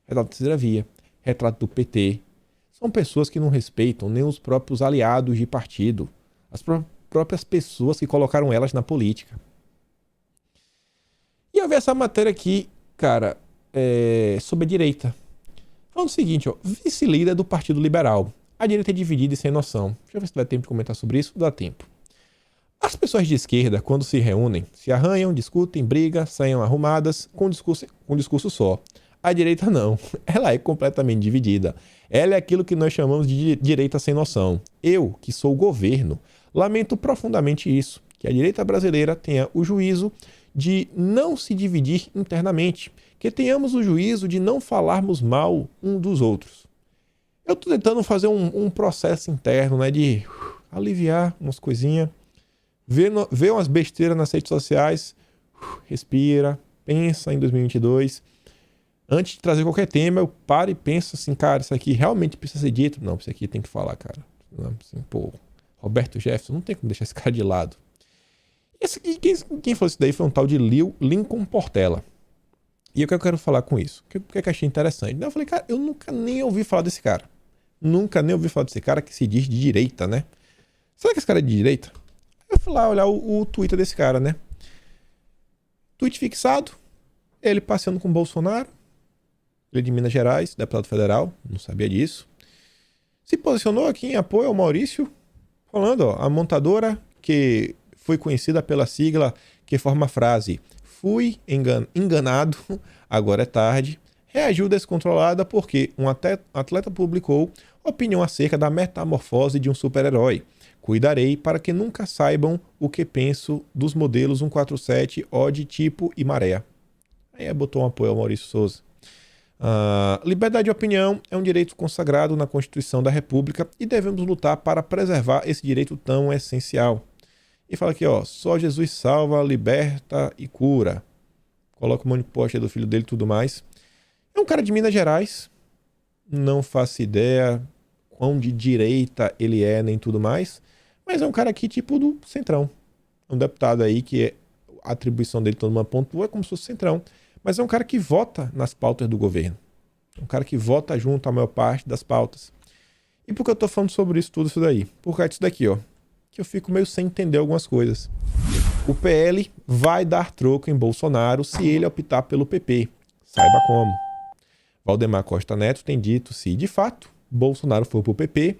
Retrato da terceira via. Retrato do PT. São pessoas que não respeitam nem os próprios aliados de partido. As próprias pessoas que colocaram elas na política. E eu vi essa matéria aqui, cara, sobre a direita. Falando o seguinte, ó, vice-líder do Partido Liberal. A direita é dividida e sem noção. Deixa eu ver se dá tempo de comentar sobre isso. Dá tempo. As pessoas de esquerda, quando se reúnem, se arranham, discutem, brigam, saem arrumadas com um discurso só. A direita não. Ela é completamente dividida. Ela é aquilo que nós chamamos de direita sem noção. Eu, que sou o governo, lamento profundamente isso, que a direita brasileira tenha o juízo de não se dividir internamente, que tenhamos o juízo de não falarmos mal um dos outros. Eu estou tentando fazer um processo interno, né, de aliviar umas coisinhas, ver umas besteiras nas redes sociais, respira, pensa em 2022. Antes de trazer qualquer tema, eu paro e penso assim, cara, isso aqui realmente precisa ser dito? Não, isso aqui tem que falar, cara. Assim, pô, Roberto Jefferson, não tem como deixar esse cara de lado. Quem falou isso daí foi um tal de Lincoln Portela. E o que eu quero falar com isso? O que eu achei interessante? Eu falei, cara, eu nunca nem ouvi falar desse cara. Nunca nem ouvi falar desse cara que se diz de direita, né? Será que esse cara é de direita? Eu fui lá olhar o Twitter desse cara, né? Tweet fixado, ele passeando com o Bolsonaro. Ele é de Minas Gerais, deputado federal, não sabia disso. se posicionou aqui em apoio ao Maurício, falando, ó, a montadora que foi conhecida pela sigla que forma a frase "fui enganado, agora é tarde", reagiu descontrolada porque um atleta publicou opinião acerca da metamorfose de um super-herói. Cuidarei para que nunca saibam o que penso dos modelos 147, odd, tipo e maré. Aí botou um apoio ao Maurício Souza. Liberdade de opinião é um direito consagrado na Constituição da República e devemos lutar para preservar esse direito tão essencial. E fala aqui, ó, só Jesus salva, liberta e cura. Coloca um monte de post aí do filho dele e tudo mais. É um cara de Minas Gerais, não faço ideia quão de direita ele é, nem tudo mais, mas é um cara aqui tipo do Centrão. É um deputado aí que a atribuição dele, todo mundo pontua, é como se fosse Centrão. Mas é um cara que vota nas pautas do governo. É um cara que vota junto à maior parte das pautas. E por que eu tô falando sobre isso tudo, isso daí? Por causa disso daqui, ó. Que eu fico meio sem entender algumas coisas. O PL vai dar troco em Bolsonaro se ele optar pelo PP. Saiba como. Valdemar Costa Neto tem dito se, de fato, Bolsonaro for pro PP,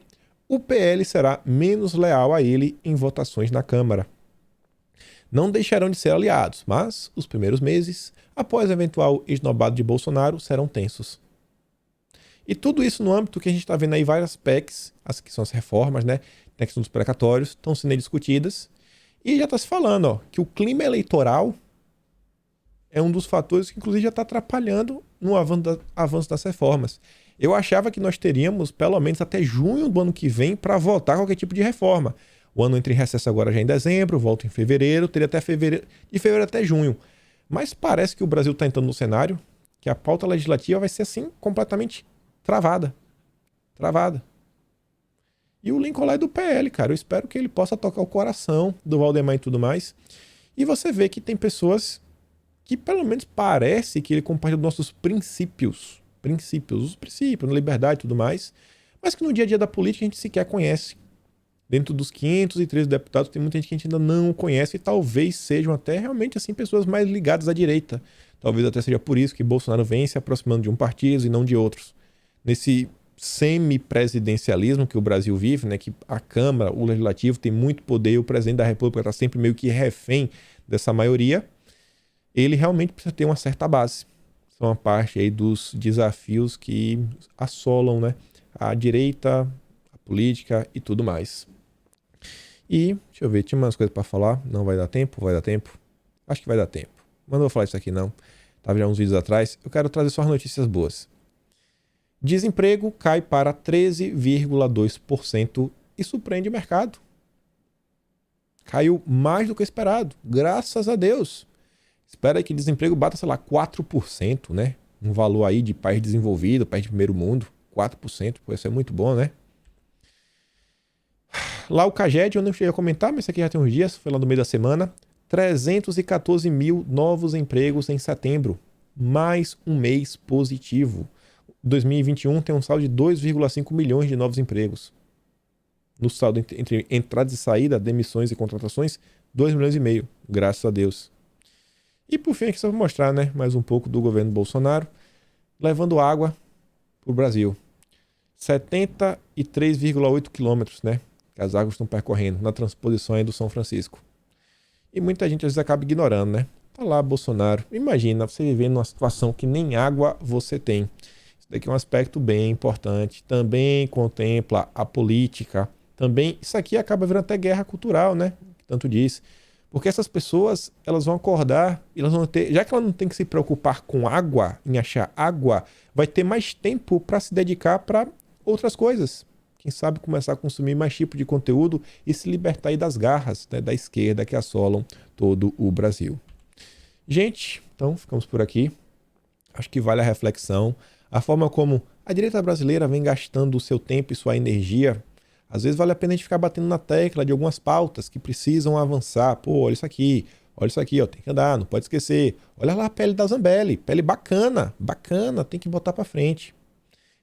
o PL será menos leal a ele em votações na Câmara. Não deixarão de ser aliados, mas os primeiros meses, após o eventual esnobado de Bolsonaro, serão tensos. E tudo isso no âmbito que a gente está vendo aí várias PECs, as que são as reformas, né? Tem a questão dos precatórios, estão sendo discutidas. E já está se falando, ó, que o clima eleitoral é um dos fatores que inclusive já está atrapalhando no avanço das reformas. Eu achava que nós teríamos pelo menos até junho do ano que vem para votar qualquer tipo de reforma. O ano entra em recesso agora já em dezembro, volta em fevereiro, teria até fevereiro, de fevereiro até junho. Mas parece que o Brasil está entrando no cenário que a pauta legislativa vai ser assim, completamente travada. Travada. E o Lincoln lá é do PL, cara. Eu espero que ele possa tocar o coração do Valdemar e tudo mais. E você vê que tem pessoas que pelo menos parece que ele compartilha dos nossos princípios. Os princípios, a liberdade e tudo mais. Mas que no dia a dia da política a gente sequer conhece. Dentro dos 513 deputados tem muita gente que a gente ainda não conhece e talvez sejam até realmente assim pessoas mais ligadas à direita. Talvez até seja por isso que Bolsonaro vem se aproximando de um partido e não de outros. Nesse semi-presidencialismo que o Brasil vive, né, que a Câmara, o Legislativo tem muito poder e o presidente da República está sempre meio que refém dessa maioria, ele realmente precisa ter uma certa base. São uma parte aí dos desafios que assolam, né, a direita, a política e tudo mais. E, deixa eu ver, tinha umas coisas para falar. Não vai dar tempo? Vai dar tempo? Acho que vai dar tempo. Mas não vou falar isso aqui não. Tava já uns vídeos atrás. Eu quero trazer só as notícias boas. Desemprego cai para 13,2% e surpreende o mercado. Caiu mais do que esperado. Graças a Deus. Espera que desemprego bata, sei lá, 4%, né? Um valor aí de país desenvolvido, país de primeiro mundo. 4%, pô, isso é muito bom, né? Lá o Caged, eu não cheguei a comentar, mas isso aqui já tem uns dias, foi lá no meio da semana. 314 mil novos empregos em setembro. Mais um mês positivo. 2021 tem um saldo de 2,5 milhões de novos empregos. No saldo entre entradas e saídas, demissões e contratações, 2 milhões e meio, graças a Deus. E por fim, aqui só vou mostrar, né, mais um pouco do governo Bolsonaro levando água para o Brasil. 73,8 quilômetros, né? Que as águas estão percorrendo na transposição aí do São Francisco. E muita gente às vezes acaba ignorando, né? Tá lá Bolsonaro. Imagina você viver numa situação que nem água você tem. Isso daqui é um aspecto bem importante. Também contempla a política. Também, isso aqui acaba virando até guerra cultural, né? Tanto diz. Porque essas pessoas, elas vão acordar, elas vão ter, já que ela não tem que se preocupar com água, em achar água, vai ter mais tempo para se dedicar para outras coisas. Quem sabe começar a consumir mais tipo de conteúdo e se libertar aí das garras, né, da esquerda que assolam todo o Brasil. Gente, então ficamos por aqui. Acho que vale a reflexão. A forma como a direita brasileira vem gastando o seu tempo e sua energia. Às vezes vale a pena a gente ficar batendo na tecla de algumas pautas que precisam avançar. Pô, olha isso aqui, ó, tem que andar, não pode esquecer. Olha lá a pele da Zambelli, pele bacana, tem que botar pra frente.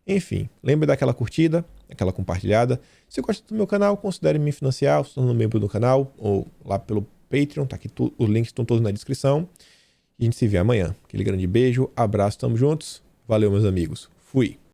Enfim, lembre daquela curtida, aquela compartilhada. Se gosta do meu canal, considere me financiar, se tornando membro do canal ou lá pelo Patreon, tá aqui os links estão todos na descrição. E a gente se vê amanhã. Aquele grande beijo, abraço, tamo juntos. Valeu, meus amigos. Fui.